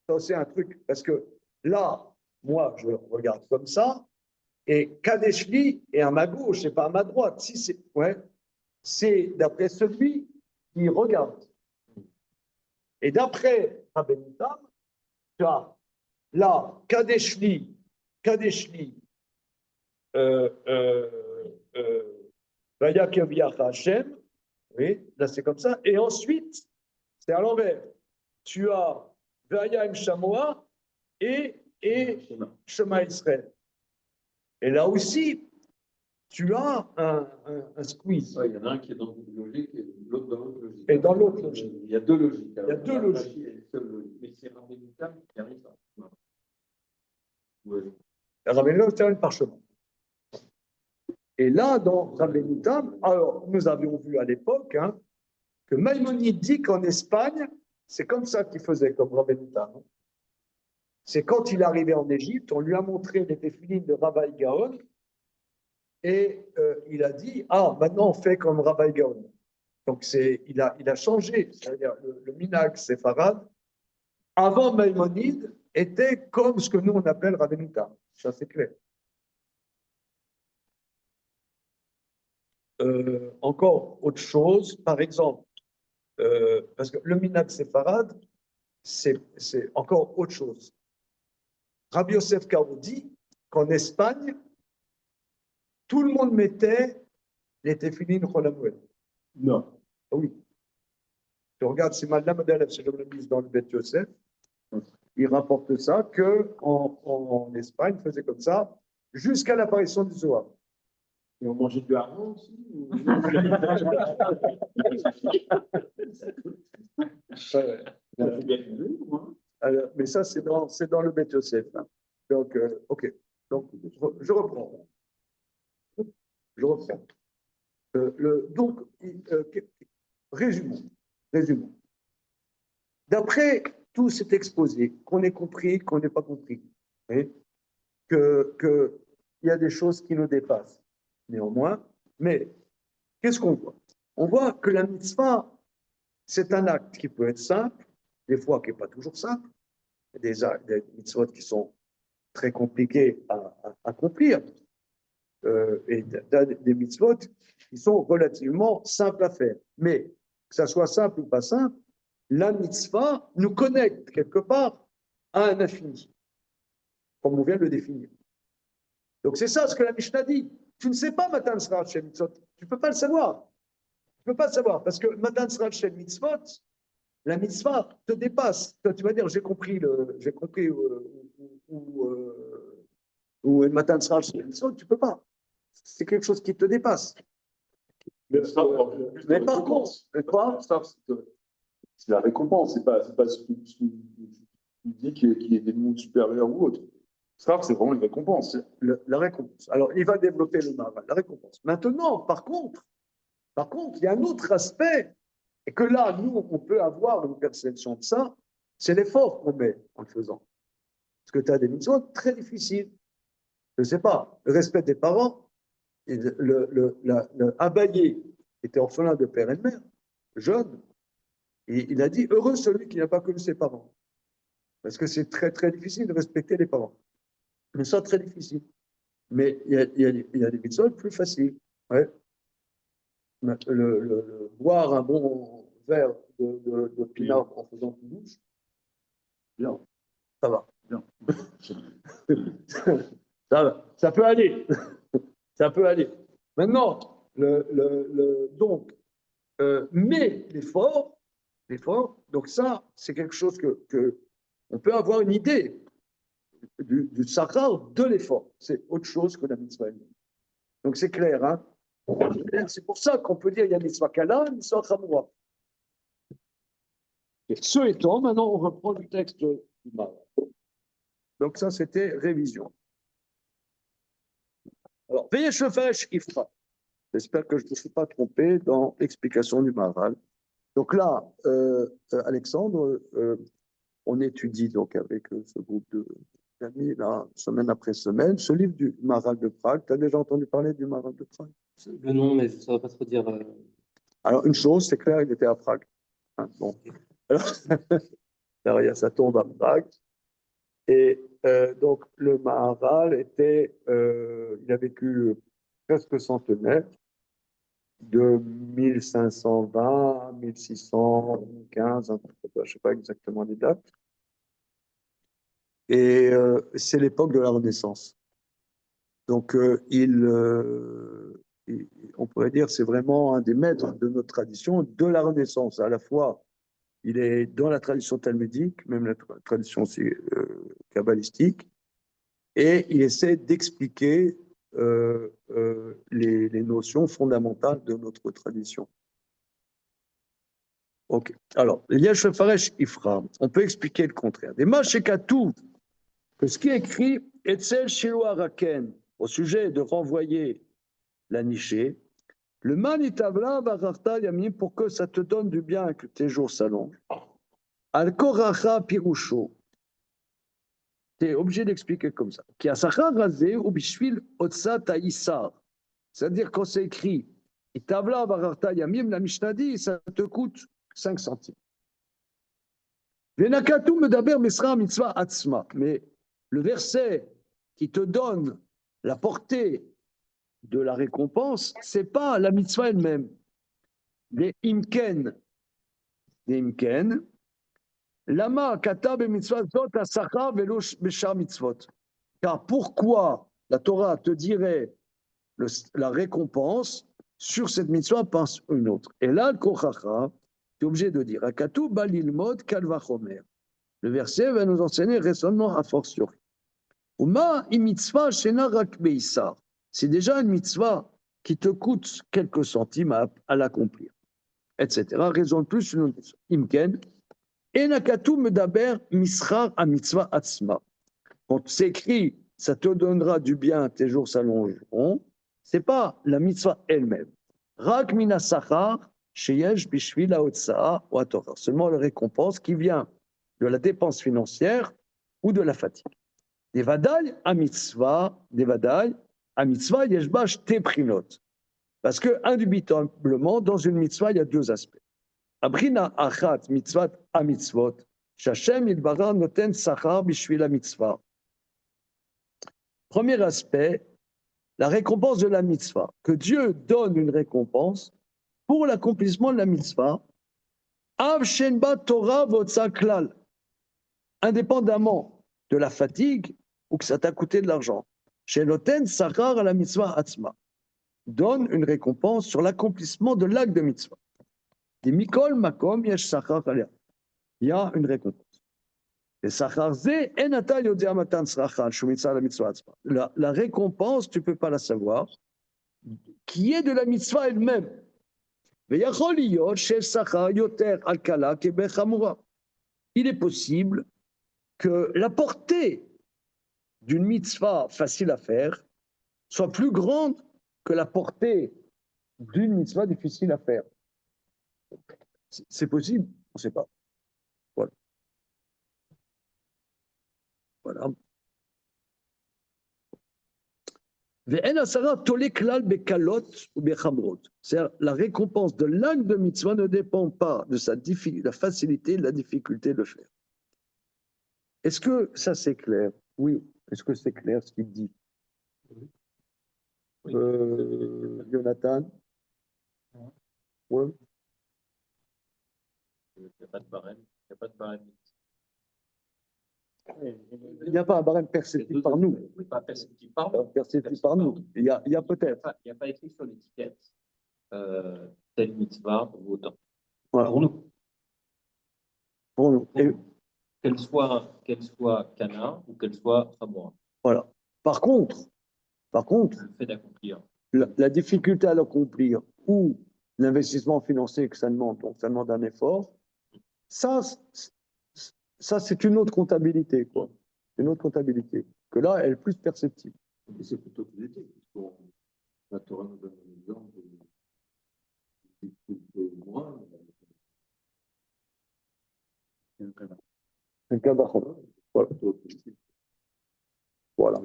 Ça, c'est un truc. Parce que là, moi, je regarde comme ça, et Kadeshli est à ma gauche, c'est pas à ma droite. Si c'est, ouais, c'est d'après celui qui regarde. Et d'après Rabbeinu Tam, tu as là, Kadeshli, Vayakev Yacha Hashem, oui, là c'est comme ça. Et ensuite, c'est à l'envers. Tu as Vayam Shamoa et Shema Israël. Et là aussi, tu as un squeeze. Ouais, il y en a un qui est dans une logique et l'autre dans l'autre logique. Et dans l'autre logique. Il y a deux logiques. Il y a deux logiques. Mais c'est Rabbeinu Tam qui arrive à ça. Ouais. Rabbeinu Tam, une parchemin. Et là, dans Rabbeinu Tam, alors nous avions vu à l'époque que Maïmonide dit qu'en Espagne, c'est comme ça qu'il faisait, comme Rabbeinu Tam. C'est quand il est arrivé en Égypte, on lui a montré les téphilines de Rabbi Gaon, et il a dit, ah, maintenant on fait comme Rabbi Gaon. Donc il a changé, c'est-à-dire le minhag séfarade, avant Maïmonide, était comme ce que nous on appelle Rabbeinu Tam. Ça c'est clair. Encore autre chose, par exemple, parce que le minhag séfarade, c'est encore autre chose. Rabbi Yosef Karo dit qu'en Espagne, tout le monde mettait les téphilines Cholamuel. Non. Oui. Tu regardes, c'est Madame Adalef, c'est comme le ministre dans le Beth Yosef, il rapporte ça qu'en Espagne, il faisait comme ça jusqu'à l'apparition du Zohar. Et on mangeait du hareng aussi Alors, mais ça, c'est dans le Beth Yosef. Donc, OK. Donc, je reprends. Donc, résumons. D'après tout cet exposé, qu'on ait compris, qu'on n'ait pas compris, qu'il y a des choses qui nous dépassent, néanmoins, mais qu'est-ce qu'on voit? On voit que la mitzvah, c'est un acte qui peut être simple, des fois qui n'est pas toujours simple, des mitzvot qui sont très compliqués à accomplir, et des mitzvot qui sont relativement simples à faire. Mais que ça soit simple ou pas simple, la mitzvah nous connecte quelque part à un infini, comme on vient de le définir. Donc c'est ça ce que la Mishnah dit. Tu ne sais pas Matan Sral Shel Mitzvot, tu ne peux pas le savoir. Tu ne peux pas le savoir, parce que Matan Sral Shel Mitzvot, la mitzvah te dépasse. Toi, tu vas dire, j'ai compris ou Matan Sral Shel Mitzvot, tu ne peux pas. C'est quelque chose qui te dépasse. Mais ça, Mais par contre, quoi? C'est la récompense, c'est pas ce que tu dis qu'il y ait des mondes supérieurs ou autres. Ça, c'est vraiment une récompense. La récompense. Alors, il va développer le mal, la récompense. Maintenant, par contre, il y a un autre aspect, et que là, nous, on peut avoir une perception de ça, c'est l'effort qu'on met en le faisant. Parce que tu as des missions très difficiles. Je ne sais pas, le respect des parents, le Abaye était orphelin de père et de mère, jeune, et il a dit, heureux celui qui n'a pas connu ses parents. Parce que c'est très, très difficile de respecter les parents. Mais ça, très difficile. Mais il y a des mitzvot plus faciles. Ouais. Boire un bon verre de pinard en faisant une douche, bien, ça va. Bien. Ça peut aller. Ça peut aller. Maintenant, donc, mais l'effort, donc ça, c'est quelque chose que on peut avoir une idée du sakar de l'effort. C'est autre chose que la mitzvah. Donc c'est clair, hein? C'est pour ça qu'on peut dire qu'il y a mitzvah kala, mitzvah chamoura. Ce étant, maintenant, on reprend le texte du Maharal. Donc ça, c'était révision. Alors, veillez Shofesh Ifra. J'espère que je ne me suis pas trompé dans l'explication du Maharal. Donc là, Alexandre, on étudie donc avec ce groupe d'amis, là, semaine après semaine, ce livre du Maharal de Prague. Tu as déjà entendu parler du Maharal de Prague? Le nom, mais je ne saurais pas trop dire. Alors, une chose, c'est clair, il était à Prague. Hein, bon. Alors, ça tombe à Prague. Et donc, le Maharal il a vécu presque centenaire, de 1520 à 1615, je ne sais pas exactement les dates. Et c'est l'époque de la Renaissance. Donc, on pourrait dire c'est vraiment un des maîtres de notre tradition de la Renaissance. À la fois, il est dans la tradition talmudique, même la tradition aussi, kabbalistique, et il essaie d'expliquer les notions fondamentales de notre tradition. Ok. Alors, Yesh Faresh Ifra, on peut expliquer le contraire. Des Machekatou, que ce qui est écrit, Etzel Shiloh Raken, au sujet de renvoyer la nichée, le Manitavla Vararta Yamim, pour que ça te donne du bien, que tes jours s'allongent. Al Koracha Pirusho, tu es obligé d'expliquer comme ça. Qui a Sachar Razé ou Bishvil Otsa Taïsar. C'est-à-dire, quand c'est écrit, Itavla Vararta Yamim, la Mishnah dit, ça te coûte 5 centimes. Venakatu Medaber Misra Mitzvah Atzma. Mais le verset qui te donne la portée de la récompense, c'est pas la mitzvah elle-même. Des imken, lama kata be mitzvah zot asachar velo beshar mitzvot. Car pourquoi la Torah te dirait la récompense sur cette mitzvah pense une autre. Et là, le kochacha, tu es obligé de dire akatu balilmod kalvachomer. Le verset va nous enseigner raisonnement a fortiori. Uma mitzvah shena rak beisar. C'est déjà une mitzvah qui te coûte quelques centimes à l'accomplir, etc. Raison de plus, une mitzvah. Imken, enakatu medaber misrar a mitzvah atzma. Quand c'est écrit, ça te donnera du bien, tes jours s'allongeront, c'est pas la mitzvah elle-même. Rak mina sachar sheyesh bishvil haotsaa ou hatorah. Seulement la récompense qui vient de la dépense financière ou de la fatigue. Des vadaï à mitzvah, yeshbash te prinot. Parce que, indubitablement, dans une mitzvah, il y a deux aspects. Abrina achat mitzvat a mitzvot, shachem ilbara noten sachar bishvil mitzvah. Premier aspect, la récompense de la mitzvah. Que Dieu donne une récompense pour l'accomplissement de la mitzvah. Av shenba Torah votsa klal. Indépendamment de la fatigue ou que ça t'a coûté de l'argent. Chez Noten Sachar à la mitzvah Atzma donne une récompense sur l'accomplissement de l'acte de mitzvah. Dit Mikol Makom Yesh Sachar Alia. Il y a une récompense. Et Sachar Ze Enata Yodia Matan Srachal Shumitza la mitzvah Atzma. La récompense, tu ne peux pas la savoir, qui est de la mitzvah elle-même. Veyachol Yot Shel Sachar Yoter Alkala Kebech Hamura. Il est possible que la portée d'une mitzvah facile à faire soit plus grande que la portée d'une mitzvah difficile à faire. C'est possible, on ne sait pas. Voilà. Voilà. C'est-à-dire, la récompense de l'acte de mitzvah ne dépend pas de la facilité, de la difficulté de le faire. Est-ce que ça c'est clair? Oui. Est-ce que c'est clair ce qu'il dit? Oui. Jonathan? Oui. Il n'y a pas de barème. Il n'y a pas de barème. Il n'y a pas un barème perceptible par nous. Oui, pas perceptible par nous. Perceptible par nous. Il y a peut-être. Il n'y a pas écrit sur l'étiquette telle mitzvah vaut autant. Voilà. Pour nous. Pour nous. Et, Qu'elle soit Cana ou qu'elle soit Chamoura. voilà. Par contre, Le fait d'accomplir la difficulté à l'accomplir ou l'investissement financier que ça demande, donc ça demande un effort, ça, c'est une autre comptabilité, quoi. Une autre comptabilité, que là, elle est plus perceptible. Et c'est plutôt positif, puisqu'on la Torah nous donne un exemple de moins. C'est le cas d'Achon. Voilà. Voilà.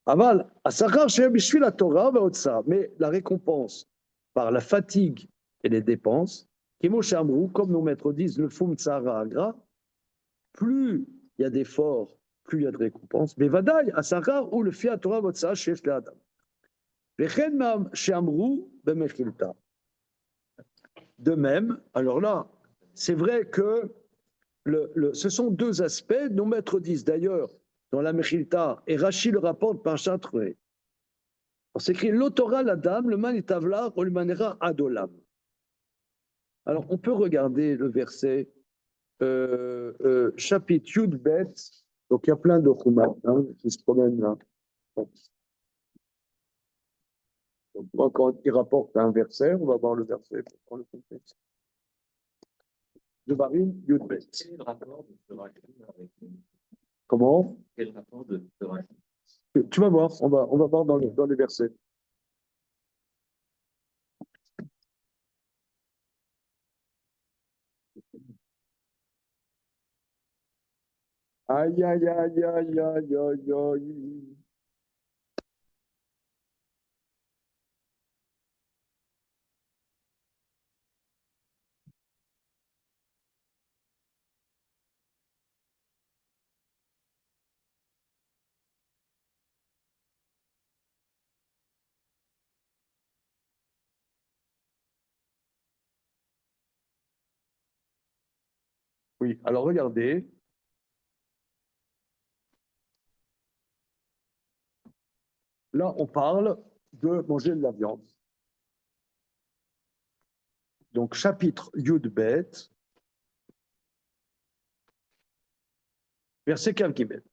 Aval, Asachar chez Bishvil la Torah va au-delà, mais la récompense par la fatigue et les dépenses, Kimo Shamrou, comme nos maîtres disent, le Fum Tsara Agra, plus il y a d'efforts, plus il y a de récompenses. Mais Vadaï, Asachar ou le Fiat Torah va au-delà chez Adam. Vechem Shamrou bemechilta. De même, alors là, c'est vrai que ce sont deux aspects. Nos maîtres disent d'ailleurs dans la Mechilta, et Rachi le rapporte par Chartré. C'est écrit l'autora la dame, le manitavla, ou le manera adolam. Alors on peut regarder le verset chapitre Yud Bet. Donc il y a plein de chumat qui se promènent là. Donc, quand il rapporte un verset, on va voir le verset pour prendre le contexte. De Barim, Yud Bet. Quel est le rapport de ce Rashi avec Comment? quel rapport de ce Rashi? Tu vas voir, on va voir dans les versets. Aïe, aïe, aïe, aïe, aïe, aïe, aïe. Oui, alors regardez. Là, on parle de manger de la viande. Donc, chapitre Yud Bet, verset Kav Gimel.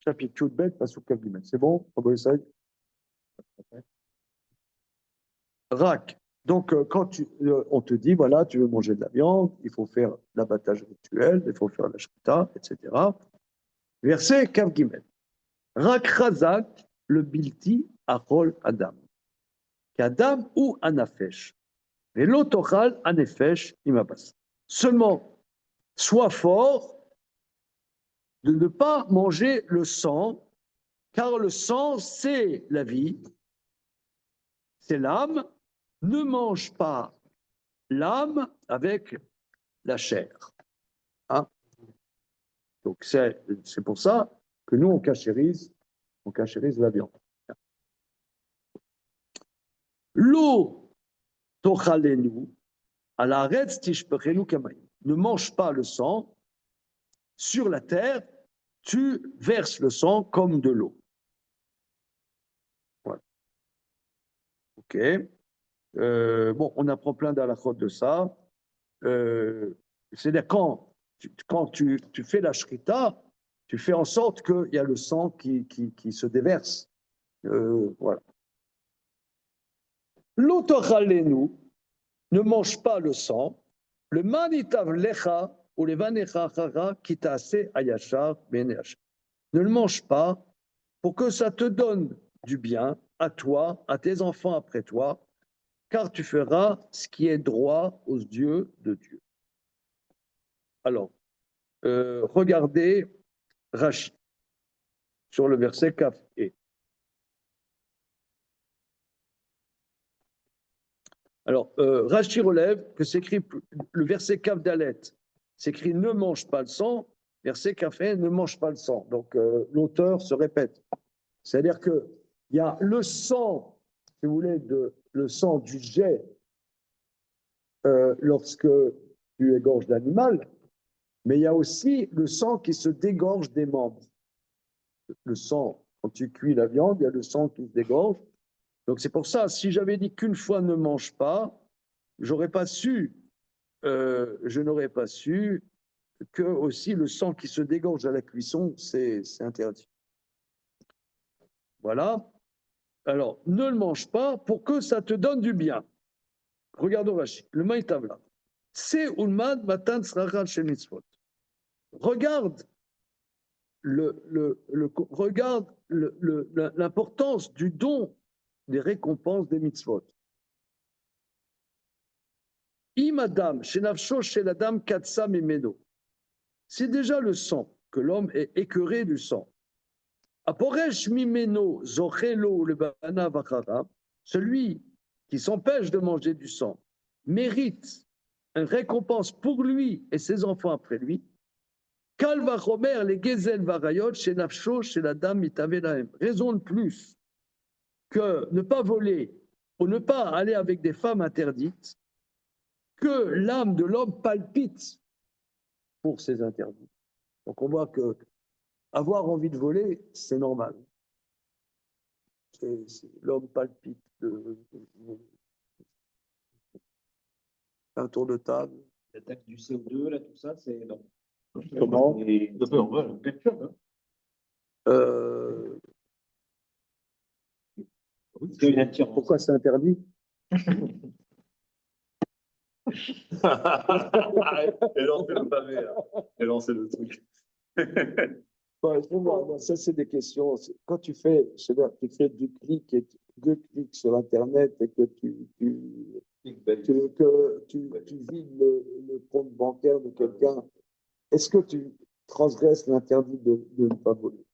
Chapitre Yud Bet, pasuk Kav Gimel. C'est bon? On va essayer. Rak. Donc, quand on te dit, voilà, tu veux manger de la viande, il faut faire l'abattage rituel, il faut faire la shrita, etc. Verset Kav Gimel. Rak Chazak, le bilti, achol Adam. Qu'Adam ou Anafesh. Et l'autochal Anefesh imabas. Seulement, sois fort de ne pas manger le sang, car le sang, c'est la vie, c'est l'âme. Ne mange pas l'âme avec la chair. Hein? Donc, c'est pour ça que nous, on cachérise la viande. L'eau, tochalenu, à la retz tishpechenu kamaï. Ne mange pas le sang. Sur la terre, tu verses le sang comme de l'eau. Voilà. OK. Bon, on apprend plein d'alakhot de ça. C'est-à-dire quand tu fais la shrita, tu fais en sorte qu'il y a le sang qui se déverse. Voilà. L'otochalenu ne mange pas le sang. Le manitav lecha ou les vanecha chara kitase ayashar beneach. Ne le mange pas pour que ça te donne du bien à toi, à tes enfants après toi, car tu feras ce qui est droit aux yeux de Dieu. Alors, regardez Rashi sur le verset Kaf E. Alors, Rashi relève que s'écrit le verset Kaf Dalet, s'écrit ne mange pas le sang, verset Kaf E ne mange pas le sang. Donc, l'auteur se répète. C'est-à-dire qu'il y a le sang, si vous voulez, le sang du jet lorsque tu égorges l'animal, mais il y a aussi le sang qui se dégorge des membres. Le sang, quand tu cuis la viande, il y a le sang qui se dégorge. Donc c'est pour ça, si j'avais dit qu'une fois ne mange pas, je n'aurais pas su que aussi le sang qui se dégorge à la cuisson, c'est interdit. Voilà. Alors, ne le mange pas pour que ça te donne du bien. Regarde Rashi, le Maïtavla. C'est Ulmad Matan Srachal Shel Mitzvot. Regarde regarde l'importance du don des récompenses des mitzvot. Imadam, Shenavsho Sheladam Katsa Mimeno. C'est déjà le sang, que l'homme est écœuré du sang. Aporesh Mimeno Zochelo le Bana Vachara, celui qui s'empêche de manger du sang, mérite une récompense pour lui et ses enfants après lui. Kal vachomer les gezel varayot chez nafsho chez la dame mitavelahem. Raison de plus que ne pas voler ou ne pas aller avec des femmes interdites, que l'âme de l'homme palpite pour ces interdits. Donc on voit que avoir envie de voler, c'est normal. L'homme palpite. Un tour de table. La taxe du CO2, là, tout ça, c'est. Non. Comment? Pourquoi c'est interdit? Elle lance le truc. Ça, c'est des questions. Quand tu fais, tu fais du clic et deux clics sur Internet et que tu vides le compte bancaire de quelqu'un, est-ce que tu transgresses l'interdit de ne pas voler?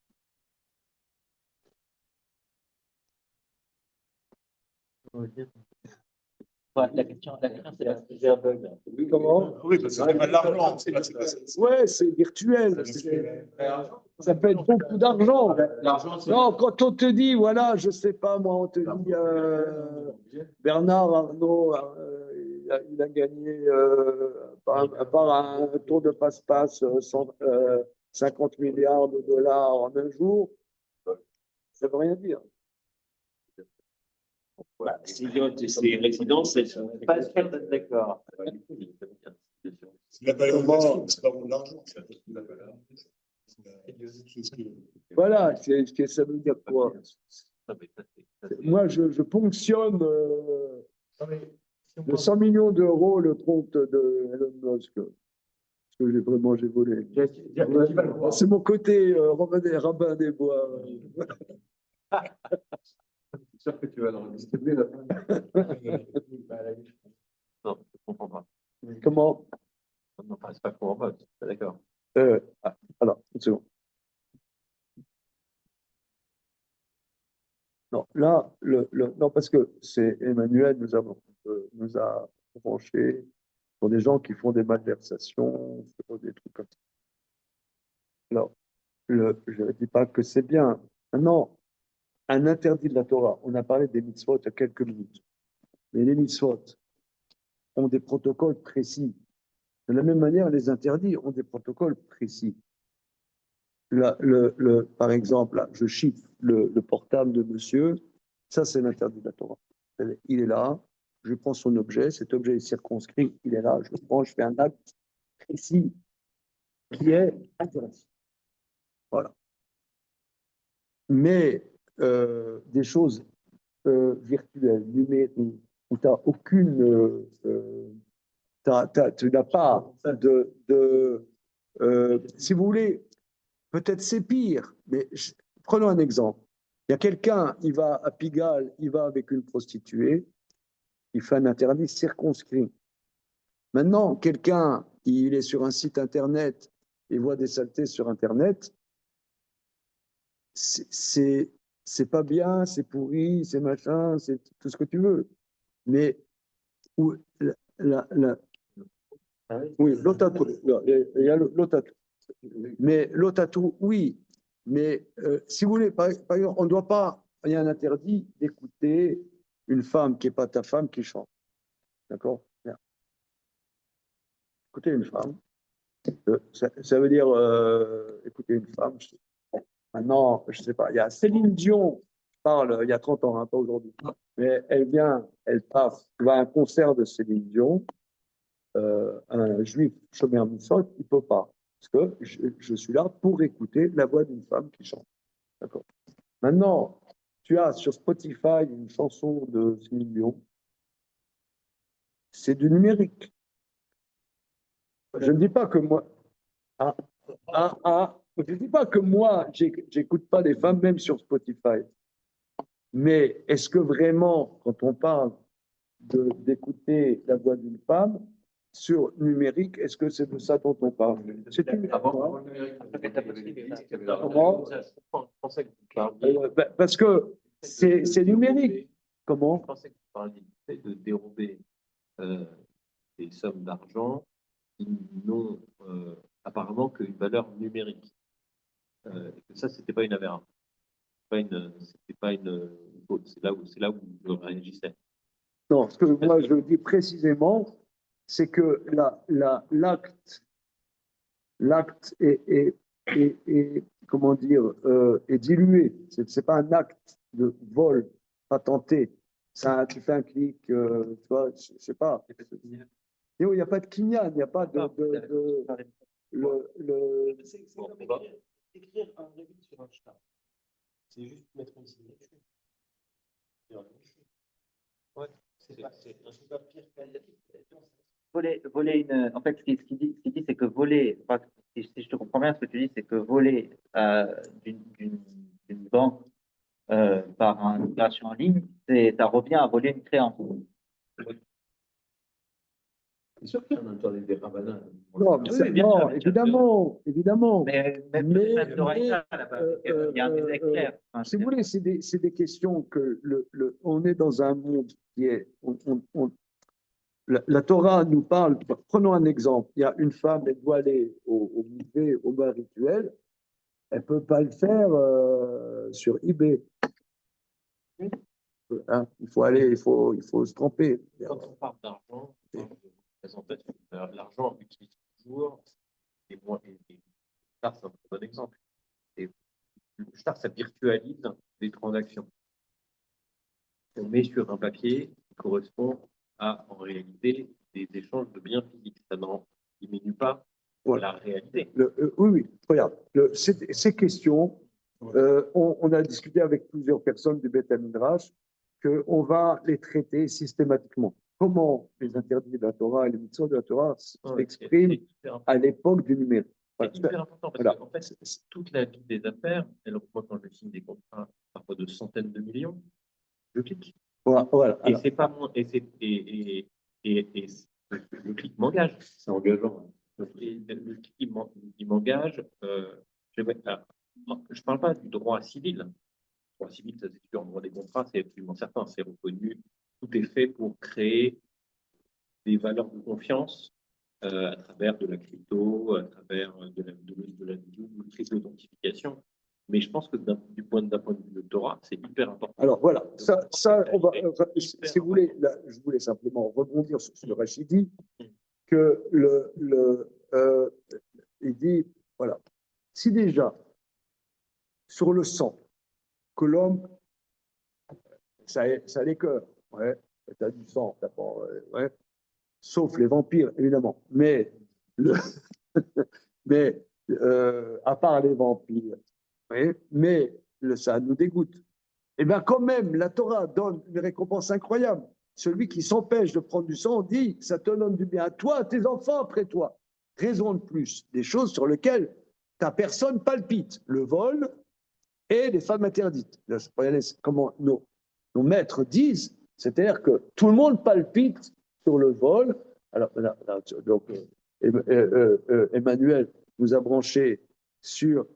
Ouais, la question, c'est un bug. Comment? Oui, parce que c'est pas de l'argent. Ouais, c'est virtuel. Ça peut être beaucoup d'argent. Non, quand on te dit, voilà, je sais pas, moi, on te dit, Bernard Arnault, il a gagné par un tour de passe-passe 50 milliards de dollars en un jour, ça veut rien dire. Voilà, c'est résidence, c'est Pas sûr d'être d'accord. C'est la valorisation, c'est pas de l'argent. Voilà, ça veut dire quoi? Moi, je ponctionne de 100 millions d'euros le compte de Elon Musk. Parce que j'ai volé. C'est mon côté Robin des Bois. C'est sûr que tu vas le redistribuer la fin. Non, je ne comprends pas. Comment? Non, c'est pas pour en vote, d'accord. Alors, une seconde. Non, là, non, parce que c'est Emmanuel nous a branché pour des gens qui font des malversations, des trucs comme ça. Alors, je ne dis pas que c'est bien. Non, un interdit de la Torah. On a parlé des mitzvot il y a quelques minutes. Mais les mitzvot ont des protocoles précis. De la même manière, les interdits ont des protocoles précis. Par exemple, là, je chiffre le portable de monsieur, ça c'est l'interdit de la Torah. Il est là, je prends son objet, cet objet est circonscrit, il est là, je prends, je fais un acte précis qui est interdit. Voilà. Mais des choses virtuelles, numériques, où tu n'as aucune. Tu n'as pas si vous voulez, peut-être c'est pire, mais prenons un exemple. Il y a quelqu'un, il va à Pigalle, il va avec une prostituée, il fait un interdit circonscrit. Maintenant, quelqu'un, il est sur un site internet, il voit des saletés sur internet, c'est pas bien, c'est pourri, c'est machin, c'est tout ce que tu veux. Mais oui, l'otatou, il y a l'otatou. Mais l'otatou, oui. Mais si vous voulez, par exemple, on ne doit pas, il y a un interdit d'écouter une femme qui n'est pas ta femme qui chante. D'accord? Écouter une femme, ça veut dire écouter une femme. Maintenant, je ne sais pas, il y a Céline Dion, je parle il y a 30 ans, hein, pas aujourd'hui. Mais elle vient, elle passe, elle va à un concert de Céline Dion. un juif Shomer Mitzvot, il ne peut pas. Parce que je suis là pour écouter la voix d'une femme qui chante. D'accord. Maintenant, tu as sur Spotify une chanson de 6 millions. C'est du numérique. Je ne dis pas que moi. Je ne dis pas que moi, j'écoute pas les femmes, même sur Spotify. Mais est-ce que vraiment, quand on parle d'écouter la voix d'une femme sur numérique, est-ce que c'est de ça dont on parle? C'est une... Avant le numérique, Comment? je pensais que vous parliez Parce que c'est numérique. Comment? Je pensais que vous parliez de dérober des sommes d'argent qui n'ont apparemment qu'une valeur numérique. Que ça, c'était pas une aberration. C'était pas une faute. C'est là où je réagissais. Non, ce que moi je dis précisément, c'est que l'acte comment dire, est dilué. C'est pas un acte de vol patenté. Ça, tu fais un clic, tu vois, je sais pas. Il n'y a pas de kinyan, il n'y a pas de C'est comme écrire un règle sur un shtar. C'est juste mettre une signature. Ouais, c'est un super pire Voler en fait, ce qu'il dit, c'est que voler, enfin, si je te comprends bien, ce que tu dis, c'est que voler d'une banque par une opération en ligne, ça revient à voler une créance. C'est sûr qu'il y en a dans des rabbinats. Non, non, évidemment. Mais même là-bas, il y a un désaccord clair. Enfin, si vous voulez, c'est des questions que on est dans un monde qui est. La Torah nous parle. Prenons un exemple. Il y a une femme, elle doit aller au buffet, au bar rituel. Elle ne peut pas le faire sur eBay. Hein, il faut se tromper. Quand on parle d'argent, on parle de représentation. L'argent utilise toujours les moyens. Le shtar, c'est un très bon exemple. Et le shtar, ça virtualise les transactions. On met sur un papier qui correspond à, en réalité, des échanges de biens physiques. Ça n'en diminue pas la réalité. Oui, regarde, ces questions, on a discuté avec plusieurs personnes du Beth Midrash qu'on va les traiter systématiquement. Comment les interdits de la Torah et les mitzvot de la Torah s'expriment à l'époque du numérique. C'est hyper important parce qu'en fait, toute la vie des affaires, moi, quand je signe des contrats parfois de centaines de millions, je clique. Voilà. Et c'est pas moins. Et le clic m'engage. C'est engageant. Et le clic, il m'engage. Je ne parle pas du droit civil. Le droit civil, ça c'est sûr. Le droit des contrats, c'est absolument certain. C'est reconnu. Tout est fait pour créer des valeurs de confiance à travers de la crypto, à travers de la double triple authentification. Mais je pense que d'un point de vue de Torah, c'est hyper important. Alors voilà, ça on va, si vous voulez, là, je voulais simplement rebondir sur ce que Rachid dit, que il dit, voilà, si déjà, sur le sang, que l'homme, ça a les cœurs, ouais, tu as du sang, t'as pas, ouais, sauf les vampires, évidemment, mais, à part les vampires, ouais, mais ça nous dégoûte. Eh bien, quand même, la Torah donne une récompense incroyable. Celui qui s'empêche de prendre du sang dit, ça te donne du bien à toi, à tes enfants après toi. Raison de plus, des choses sur lesquelles ta personne palpite, le vol et les femmes interdites. Comment nos maîtres disent, c'est-à-dire que tout le monde palpite sur le vol. Alors, donc, Emmanuel nous a branché sur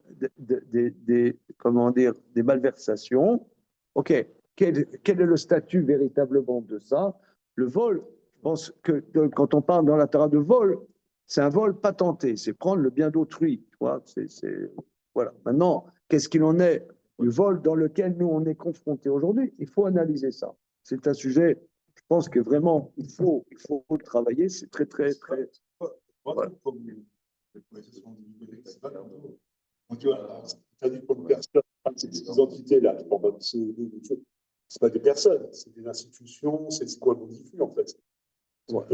comment dire, des malversations. OK, quel est le statut véritablement de ça? Le vol, je pense que quand on parle dans la Torah de vol, c'est un vol patenté, c'est prendre le bien d'autrui. Voilà. Maintenant, qu'est-ce qu'il en est du vol dans lequel nous, on est confrontés aujourd'hui? Il faut analyser ça. C'est un sujet, je pense que vraiment, il faut le travailler. C'est très. Voilà. Tu vois, tu as dit comme personne, ces entités-là, c'est pas des personnes, c'est des institutions, c'est quoi qu'on diffuse en fait.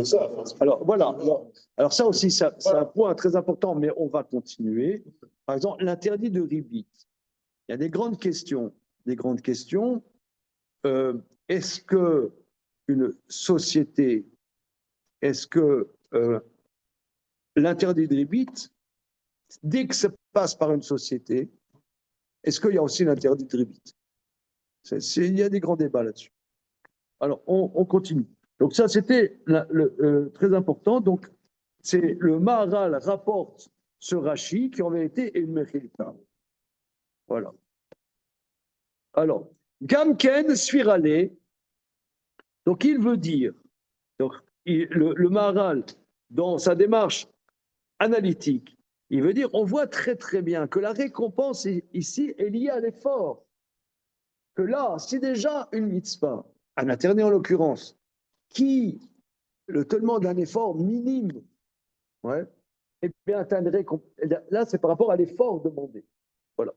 de ça. Alors voilà, alors ça aussi, c'est un point très important, mais on va continuer. Par exemple, l'interdit de ribit. Il y a des grandes questions. Des grandes questions. Est-ce que une société, est-ce que l'interdit de ribit, dès que ça passe par une société, est-ce qu'il y a aussi l'interdit de ribit? Il y a des grands débats là-dessus. Alors, on continue. Donc ça, c'était très important. Donc, c'est le Maharal rapporte ce Rashi qui en vérité est une Mechilta. Voilà. Alors, Gamken Sfirale, donc il veut dire, donc, le Maharal, dans sa démarche analytique, il veut dire, on voit très très bien que la récompense ici est liée à l'effort. Que là, si déjà une mitzvah, un interdit en l'occurrence, qui te demande un effort minime, ouais, eh bien, atteindrait, là, c'est par rapport à l'effort demandé. Voilà.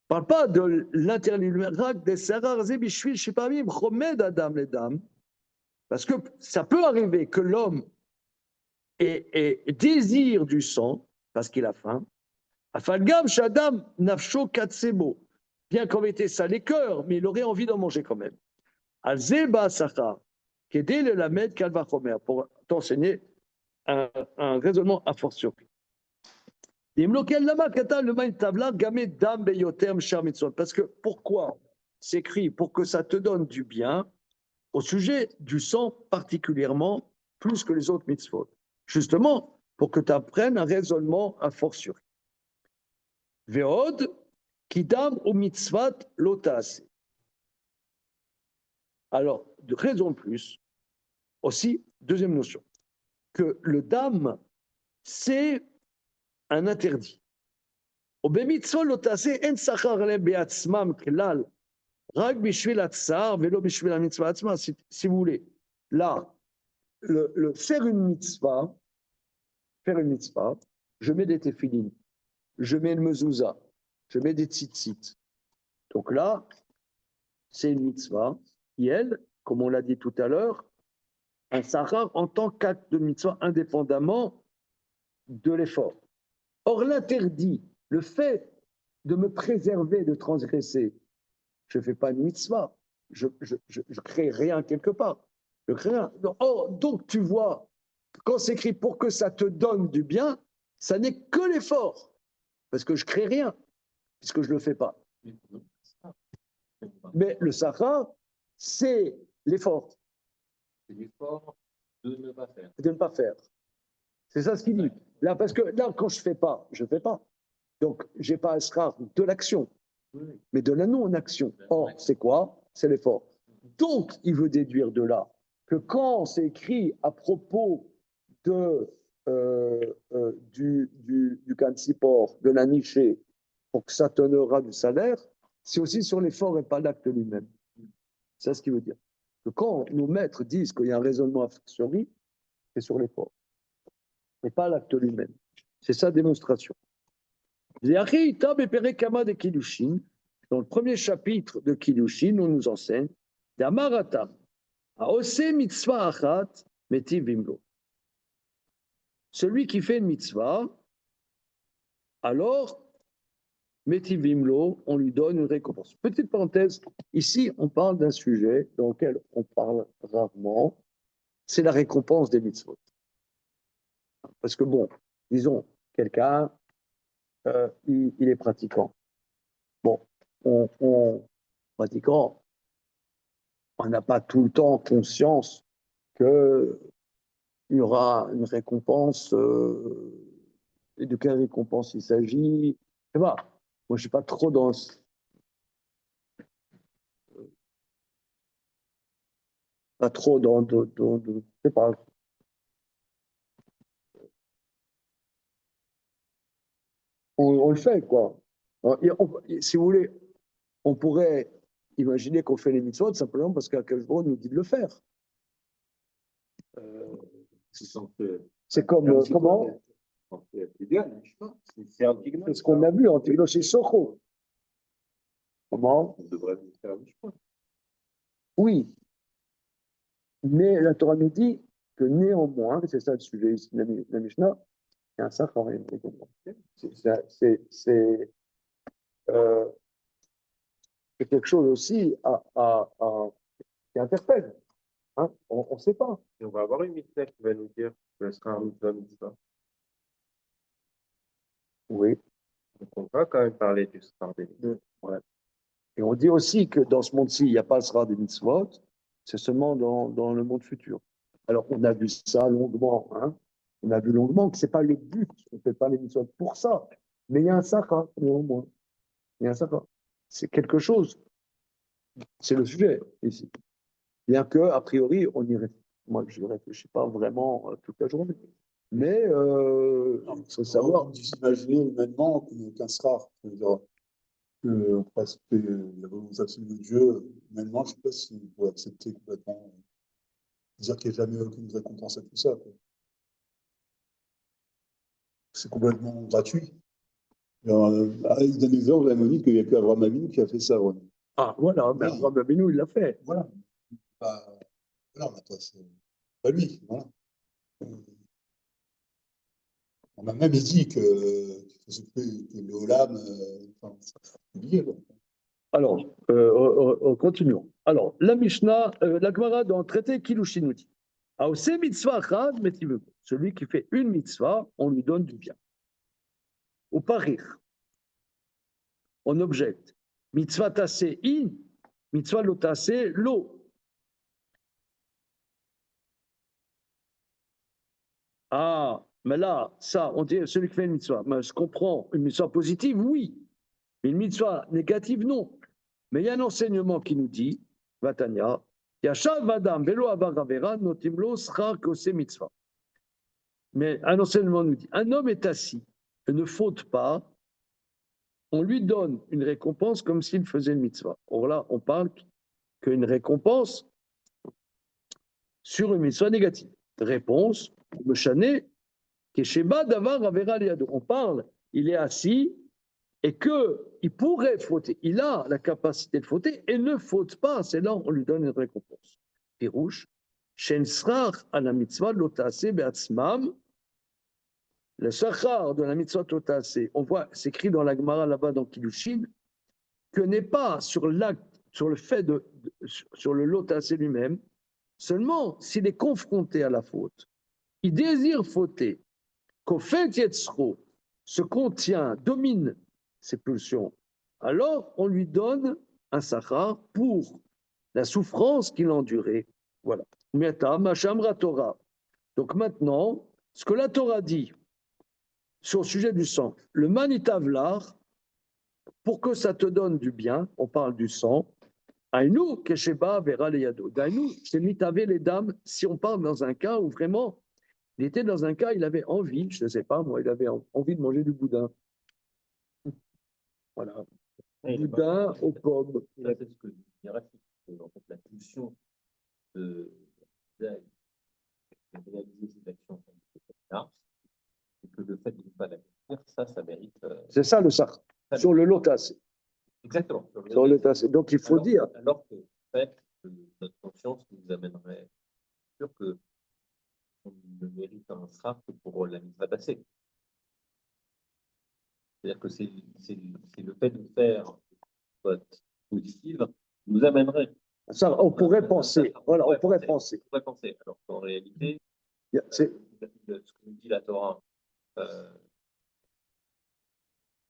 Parle pas de l'interdit, parce que ça peut arriver que l'homme désire du sang, parce qu'il a faim, bien qu'en vérité ça l'écœure, mais il aurait envie d'en manger quand même. Pour t'enseigner un raisonnement a fortiori. Parce que pourquoi c'est écrit pour que ça te donne du bien au sujet du sang particulièrement plus que les autres mitzvot. Justement, pour que tu apprennes un raisonnement a fortiori. Veod, kidam ou mitzvat lotas. Alors, de raison de plus, aussi, deuxième notion, que le dam, c'est un interdit. Si vous voulez, là, faire une mitzvah, je mets des téphilines, je mets le mezouza, je mets des tzitzit. Donc là, c'est une mitzvah qui, elle, comme on l'a dit tout à l'heure, un sahar en tant qu'acte de mitzvah indépendamment de l'effort. Or, l'interdit, le fait de me préserver de transgresser, je ne fais pas une mitzvah, je crée rien quelque part. Je crée rien. Or, donc tu vois, quand c'est écrit pour que ça te donne du bien, ça n'est que l'effort, parce que je crée rien, puisque je ne le fais pas. Mais le sahar, c'est l'effort. C'est l'effort de ne pas faire. De ne pas faire. C'est ça ce qu'il dit. Là, parce que là, quand je ne fais pas, je ne fais pas. Donc, je n'ai pas un srar de l'action, mais de la non-action. Or, c'est quoi? C'est l'effort. Donc, il veut déduire de là que quand c'est écrit à propos du Kansipor, de la nichée, pour que ça donnera du salaire, c'est aussi sur l'effort et pas l'acte lui-même. C'est ce qu'il veut dire. Que quand nos maîtres disent qu'il y a un raisonnement a fortiori, c'est sur l'effort, et pas l'acte lui-même. C'est sa démonstration. Dans le premier chapitre de Kiddushin, on nous enseigne celui qui fait une mitzvah, alors, metivimlo, on lui donne une récompense. Petite parenthèse, ici, on parle d'un sujet dans lequel on parle rarement, c'est la récompense des mitzvot. Parce que bon, disons, quelqu'un, il est pratiquant. Bon, pratiquant, on n'a pas tout le temps conscience qu'il y aura une récompense. Et de quelle récompense il s'agit? Je sais pas. Moi, je ne suis pas trop dans. Pas trop dans. Je sais pas. On le fait, quoi. Si vous voulez, on pourrait imaginer qu'on fait les mitzvot simplement parce qu'Akadosh nous dit de le faire. C'est comme comment? C'est ce qu'on a vu en Tignosh et Socho. Comment? On devrait faire le choix. Oui, mais la Torah nous dit que néanmoins, c'est ça le sujet ici de la Mishnah, il y a un sachar. Euh, c'est quelque chose aussi qui interpelle. Hein, on ne sait pas. Et on va avoir une mitzvah qui va nous dire que ce sera un mitzvah. Oui. Donc on va quand même parler du star des mitzvot. Ouais. Et on dit aussi que dans ce monde-ci, il n'y a pas le sera des mitzvot, c'est seulement dans le monde futur. Alors, on a vu ça longuement. Hein. On a vu longuement que ce n'est pas le but. On ne fait pas les mitzvot pour ça. Mais il y a un sachar, néanmoins. Il y a un sachar. C'est quelque chose. C'est le sujet ici. Bien que, a priori, on y réfléchit. Moi, je ne réfléchis pas vraiment toute la journée. Mais il faut savoir. Vous imaginez humainement qu'il n'y a aucun sera. Que parce que la volonté absolue de Dieu, humainement, je ne sais pas si on peut accepter complètement, dire qu'il n'y a jamais aucune récompense à tout ça. Quoi. C'est complètement gratuit. Il donne l'exemple à Monique qu'il n'y a que Abraham Avinu qui a fait ça. Ouais. Ah, voilà, ben, Abraham Avinu, il l'a fait. Voilà. Voilà, c'est pas lui. Voilà. On m'a même dit que le Olam, oublié. Alors, continuons. Alors, la Mishnah, la Gemara dans le traité Kilushin nous dit Aose mitzvah achad metiveu. Celui qui fait une mitzvah, on lui donne du bien. Au parir, on objecte. Mitzvah tassé in, mitzvah lo tassé lo. Ah, mais là, ça, on dit celui qui fait une mitzvah. Mais je comprends, une mitzvah positive, oui. Mais une mitzvah négative, non. Mais il y a un enseignement qui nous dit, Vatania, Yashav Vadam Velo Avaravera Notimlo Schar Kose Mitzvah. Mais un enseignement nous dit, un homme est assis et ne faute pas, on lui donne une récompense comme s'il faisait une mitzvah. Or là, on parle qu'une récompense sur une mitzvah négative. Réponse, le chané, Kesheba Davar Avera Liado. On parle, il est assis et qu'il pourrait fauter. Il a la capacité de fauter et ne faute pas. C'est là on lui donne une récompense. Pirouche, Shen Srar à la mitzvah Lotase Beatzmam. Le sachar de la mitzvah Lotase, on voit, c'est écrit dans la Gemara là-bas dans Kiddushin, que n'est pas sur l'acte, sur le fait sur le Lotase lui-même, seulement s'il est confronté à la faute. Il désire fauter. Qu'au fait Yetzro se contient, domine ses pulsions, alors on lui donne un sachar pour la souffrance qu'il a endurée. Voilà. Donc maintenant, ce que la Torah dit sur le sujet du sang, le manitavlar, pour que ça te donne du bien, on parle du sang, Aïnou, Kesheba, Vera, Leyado. D'aïnou, c'est mitavé les dames, si on parle dans un cas où vraiment, il était dans un cas, il avait envie, je ne sais pas, moi, il avait envie de manger du boudin. Voilà. Boudin aux pommes. Ça, c'est ce que je dirais, c'est que, en fait, la pulsion de réaliser cette action là, et que le fait de ne pas l'accomplir, ça mérite. C'est ça le sachar. Sur le lotas. Exactement. Sur le lotas. Donc il faut dire. Alors que, en fait, notre conscience nous amènerait sûr que on ne mérite un sraf que pour la mitzvah tassée. C'est-à-dire que c'est le fait de faire une vote positive nous amènerait. Ça, on pourrait penser. Voilà, on pourrait penser. On pourrait penser. Alors qu'en réalité, C'est ce que nous dit la Torah,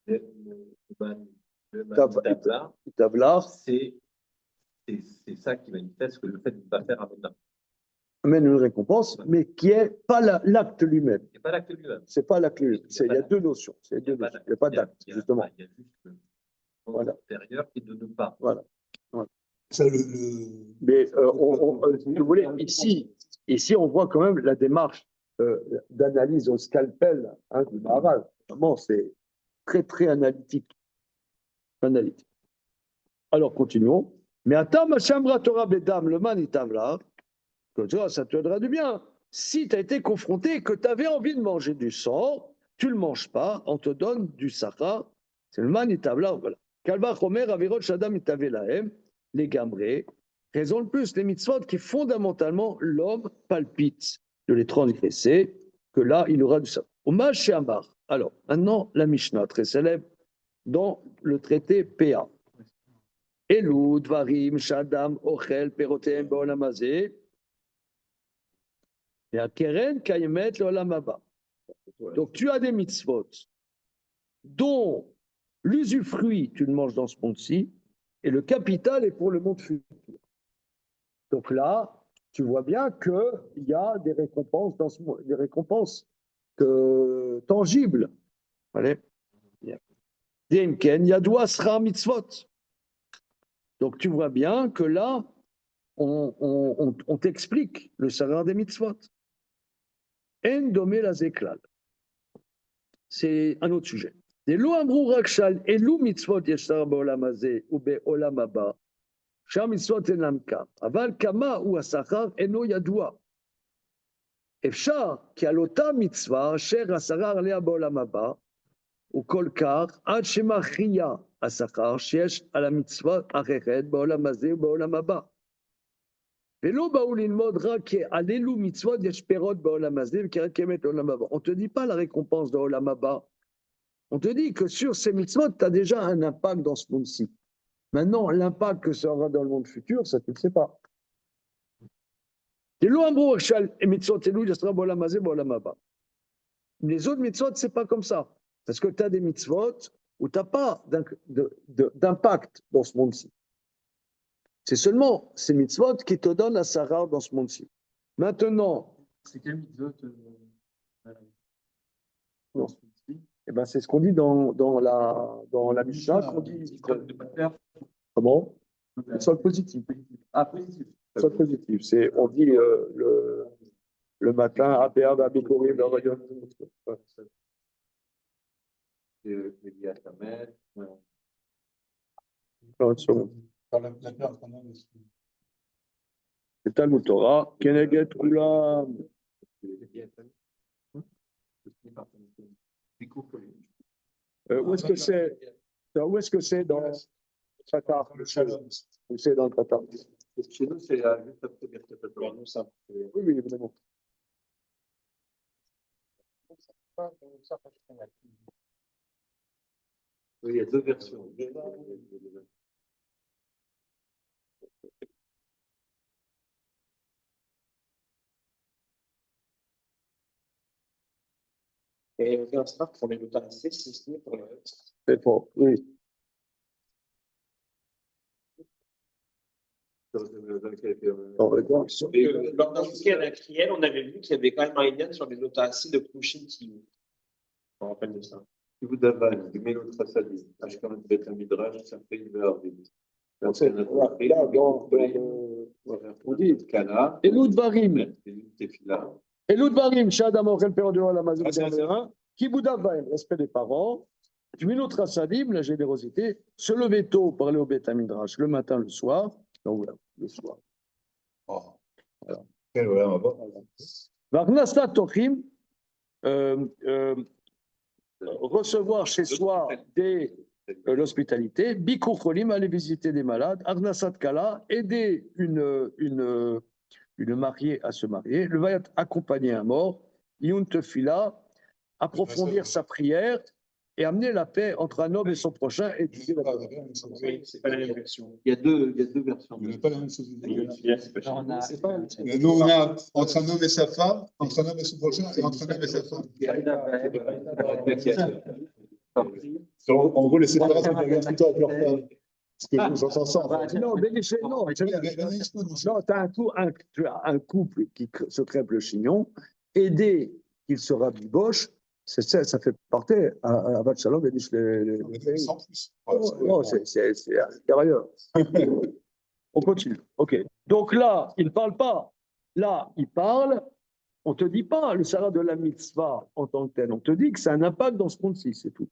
le Tavlar c'est ça qui manifeste que le fait de ne pas faire un ménage. amène une récompense, mais qui n'est pas l'acte lui-même. C'est pas l'acte lui-même. C'est pas l'acte lui-même. Il y a deux notions. Il n'y a pas d'acte, justement. Il y a juste le intérieur qui est de ne pas. Voilà. Ça, Mais si vous voulez, ici, on voit quand même la démarche d'analyse au scalpel du Maharal. Vraiment, c'est très, très analytique. Alors, continuons. Mais Atam Hashamra Torah Bedam, le man itavla, que tu vois, ça te donnera du bien. Si tu as été confronté et que tu avais envie de manger du sang, tu ne le manges pas, on te donne du sachar. C'est le man itavla. Voilà. Kalva Chomer Avirot Shadam Itavelahem, les gamrés, raison de plus, les mitzvot qui fondamentalement l'homme palpite de les transgresser, que là, il aura du sabbat. Hommage chez Amar. Alors, maintenant, la Mishnah, très célèbre, dans le traité PA. Elou, Dvarim, Shadam, Ochel, Perotem, Baolam Hazeh, et à Keren, Kayemet, l'Olam Haba. Donc, tu as des mitzvot dont l'usufruit, tu le manges dans ce monde-ci, et le capital est pour le monde futur. Donc là, tu vois bien qu'il y a des récompenses dans ce monde, des récompenses tangibles. Allez. Demken, Yadoua Sra Mitzvot. Donc tu vois bien que là, on t'explique le salaire des mitzvot. En domé la zeklal. C'est un autre sujet. Des lo amrou rakshal elu mitzvot yeshar be'olam hazeh ou be'olam haba. Shar mitzvot enam kam. Aval kama ou asachar eno yadoua. אפשר כי על אותה מצווה אשר השכר עליה בעולם הבא, וכל כך עד שמכריע השכר שיש על המצווה אחרת בעולם הזה ובעולם הבא. ולא באו ללמוד רק על אילו מצוות יש פירות בעולם הזה וקראת קיימת לעולם הבא. On ne te dit pas la récompense de l'Olam Haba. On te dit que sur ces mitzvot, tu as déjà un impact dans ce monde-ci. Maintenant, l'impact que ça aura dans le monde futur, ça, tu ne le sais pas. Les autres mitzvot, c'est pas comme ça. Parce que tu as des mitzvot où tu n'as pas d'impact dans ce monde-ci. C'est seulement ces mitzvot qui te donnent la sarah dans ce monde-ci. Maintenant. C'est quel mitzvot dans ce monde-ci? Eh ben, c'est ce qu'on dit dans la Mishnah. Qu'on dit. Comment? Mitzvot positif. Ah, positif. Soit positif. C'est, on dit le matin, APA va bécorer le rayon. C'est Talmud Torah, Keneged Kulam. Où est-ce que c'est? Où est-ce que c'est dans le Qatar? Où c'est dans le Qatar? Chez nous, c'est juste après Birkat nous, ça. Oui, oui, évidemment. Oui, il y a deux versions. Et on ça pour les localités, c'est pour le reste. C'est fort, oui. Lors d'un week-end à Kriel, on avait vu qu'il y avait quand même un lien sur les lotations de Kouchin qui. Je me rappelle de ça. Si vous avez du Mélot Trassadi, Ashkan Bet Midrash, ça fait une heure vite. Là, dans on dit Kana, Elud Varim. Tefila. Elud Varim, Shadam Ochel Perodeo la Mazou Kiboudav Vaim, respect des parents. Du Mélot Trassadim, la générosité. Se lever tôt pour aller au Bet Midrash, le matin, le soir. Donc voilà, le soir. Voilà. Quel voilà, Varnasla Tochim, recevoir chez soi l'hospitalité, Bikur Cholim, aller visiter des malades, Arnasat Kala, aider une mariée à se marier, le Vayat accompagner un mort, Yun Tefila, approfondir sa prière et amener la paix entre un homme et son prochain et C'est pas la même version. Il y a deux versions. Il n'y a pas la même chose. C'est pas Nous, on a entre un homme et sa femme, entre un homme et son prochain, et entre un homme et sa femme. En gros, les séparés, ils regardent tout le temps avec leur femme. Parce que j'entends ça. Non, Béniché, non. Non, tu as un couple qui se crêpe le chignon, aider qu'il se rabiboche, ça fait partie à Vatchalom et les. Non, c'est intérieur. On continue. OK. Donc là, il ne parle pas. Là, il parle. On ne te dit pas le salaire de la mitzvah en tant que tel. On te dit que c'est un impact dans ce monde-ci, c'est tout.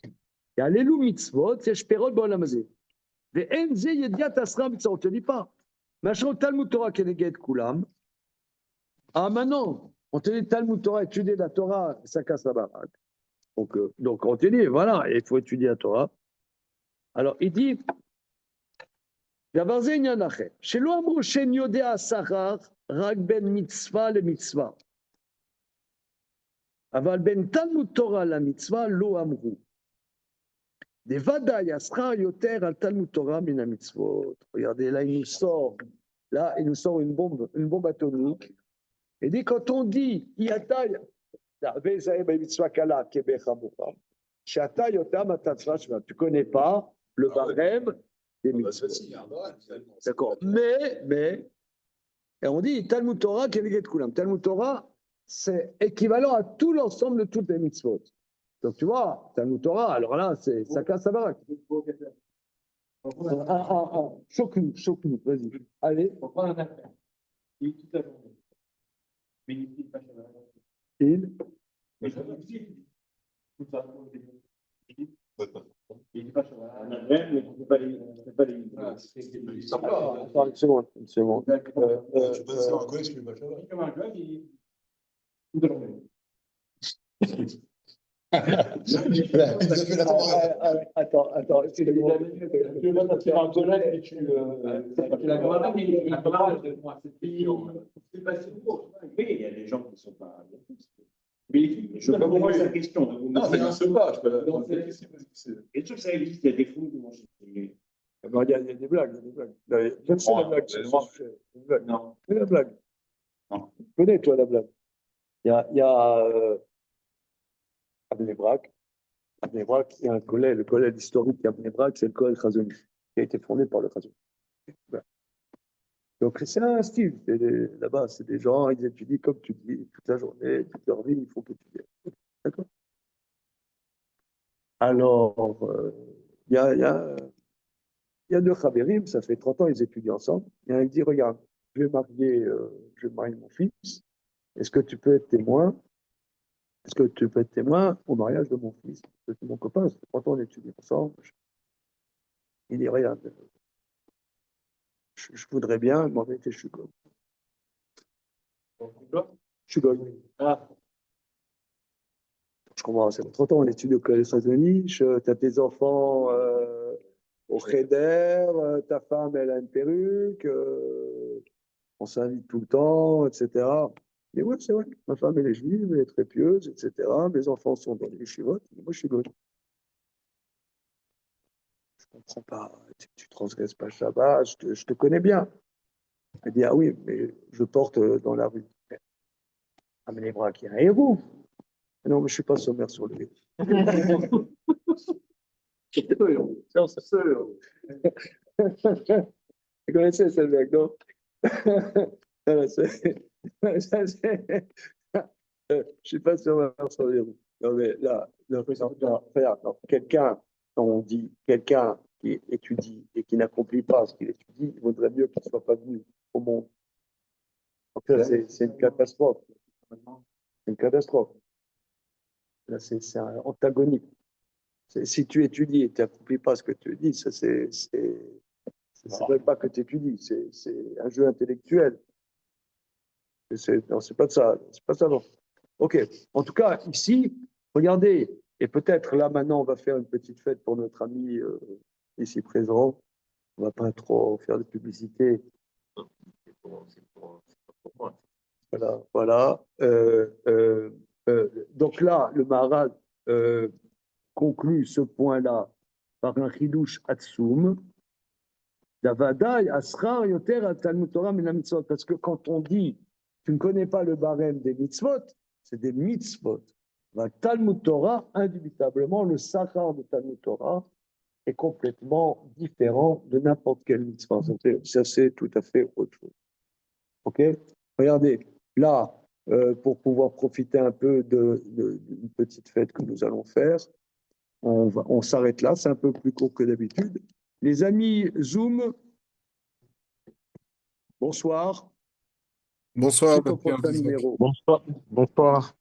Il y a l'élou mitzvot, c'est shperot b'olam hazeh. Ve'en ze yediat asra mitzvot. On ne te dit pas. Machin Talmud Torah keneged kulam. Ah, maintenant. On te dit Talmud Torah, étudier la Torah, ça casse la baraque. Donc on te dit, voilà, il faut étudier la Torah. Alors il dit, דבר זה עניין אחר, שלא אמרו שאין יודע השכר רק בין מצווה למצווה, אבל בין תלמוד תורה למצווה לא אמרו. דוודאי השכר יותר על תלמוד תורה מן המצוות. Regardez, là il nous sort une bombe atomique. Il dit quand on dit יתה, וזה במצווה קלה כבחמורה, שאתה yotam atatzva shva, tu connais pas le barème des mitzvot. D'accord. Mais, et on dit Talmud Torah keneget kulam. Talmud Torah, c'est équivalent à tout l'ensemble de toutes les mitzvot. Donc tu vois, Talmud Torah, alors là, c'est ça casse sa baraque. Choque-nous, vas-y. Allez. On prend un affaire. Il est toute la journée. Mais il n'est pas chez Il. Mais je dis, tout ça, il n'est pas chez On a même, mais on ne peut pas les. Attends, une seconde. Tu peux savoir quoi, est-ce que le machin Comme un gars, il toute la journée. Attends. Tu vas t'attirer un collègue et tu. Oui, il y a des gens qui ne sont pas. Mais je ne sais pas pourquoi c'est la question. Non, ça n'existe pas. Je peux Et sûr que ça existe, il y a des fous qui vont chercher. Il y a des blagues. Je sais la blague. Non. Tu connais la blague? Non. Tu connais, toi, la blague? Il y a à Bnei Brak, il y a un collège, le collège historique à Bnei Brak, c'est le collège Chazoni, qui a été fondé par le Chazoni. Voilà. Donc c'est un style, là-bas, c'est des gens, ils étudient comme tu dis, toute la journée, toute leur vie, il faut qu'étudier. D'accord? Alors, il y a deux Chaverim, ça fait 30 ans, ils étudient ensemble. Il y en a qui dit, regarde, je vais marier mon fils, est-ce que tu peux être témoin? Est-ce que tu peux être témoin au mariage de mon fils? C'est mon copain, ça fait 30 ans, on étudie ensemble. Il dit, regarde, je voudrais bien, mais en vérité, je suis goy. Je suis goy. Ah. Je comprends, ça fait 30 ans, on étudie au collège Chazoni, tu as tes enfants au Cheder, ta femme, elle a une perruque, on s'invite tout le temps, etc. Mais ouais, c'est vrai, ma femme, elle est juive, elle est très pieuse, etc. Mes enfants sont dans les yeshivot, moi, je suis goy. Je comprends pas, tu transgresses pas le Shabbat, je te connais bien. Elle dit, ah oui, mais je porte dans la rue. Ah, mais les bras qui a un héros. Non, mais je ne suis pas sommaire sur lui. C'est sûr. Vous connaissez ce mec, non? Je ne suis pas sommaire sur les roues. Non, mais là, regarde, quelqu'un, quand on dit quelqu'un qui étudie et qui n'accomplit pas ce qu'il étudie, il vaudrait mieux qu'il ne soit pas venu au monde. Donc là, c'est une catastrophe. C'est une catastrophe. Là, c'est antagonique. Si tu étudies et tu n'accomplis pas ce que tu dis, ça, c'est vrai pas que tu étudies, c'est un jeu intellectuel. Non, c'est pas de ça. C'est pas ça, non. OK. En tout cas, ici, regardez, et peut-être là, maintenant, on va faire une petite fête pour notre ami ici présent. On ne va pas trop faire de publicité. Voilà. Donc là, le Maharal conclut ce point-là par un chidouche atsum. Davadai aschar yoter al Talmud Torah min mitzvot. Parce que quand on dit tu ne connais pas le barème des mitzvot, c'est des mitzvot. Talmud Torah, indubitablement, le sachar de Talmud Torah est complètement différent de n'importe quelle mitzvah. Ça, c'est tout à fait autre chose. OK? Regardez, là, pour pouvoir profiter un peu d'une petite fête que nous allons faire, on s'arrête là, c'est un peu plus court que d'habitude. Les amis Zoom, bonsoir. Bonsoir. C'est ton prochain numéro. Bonsoir.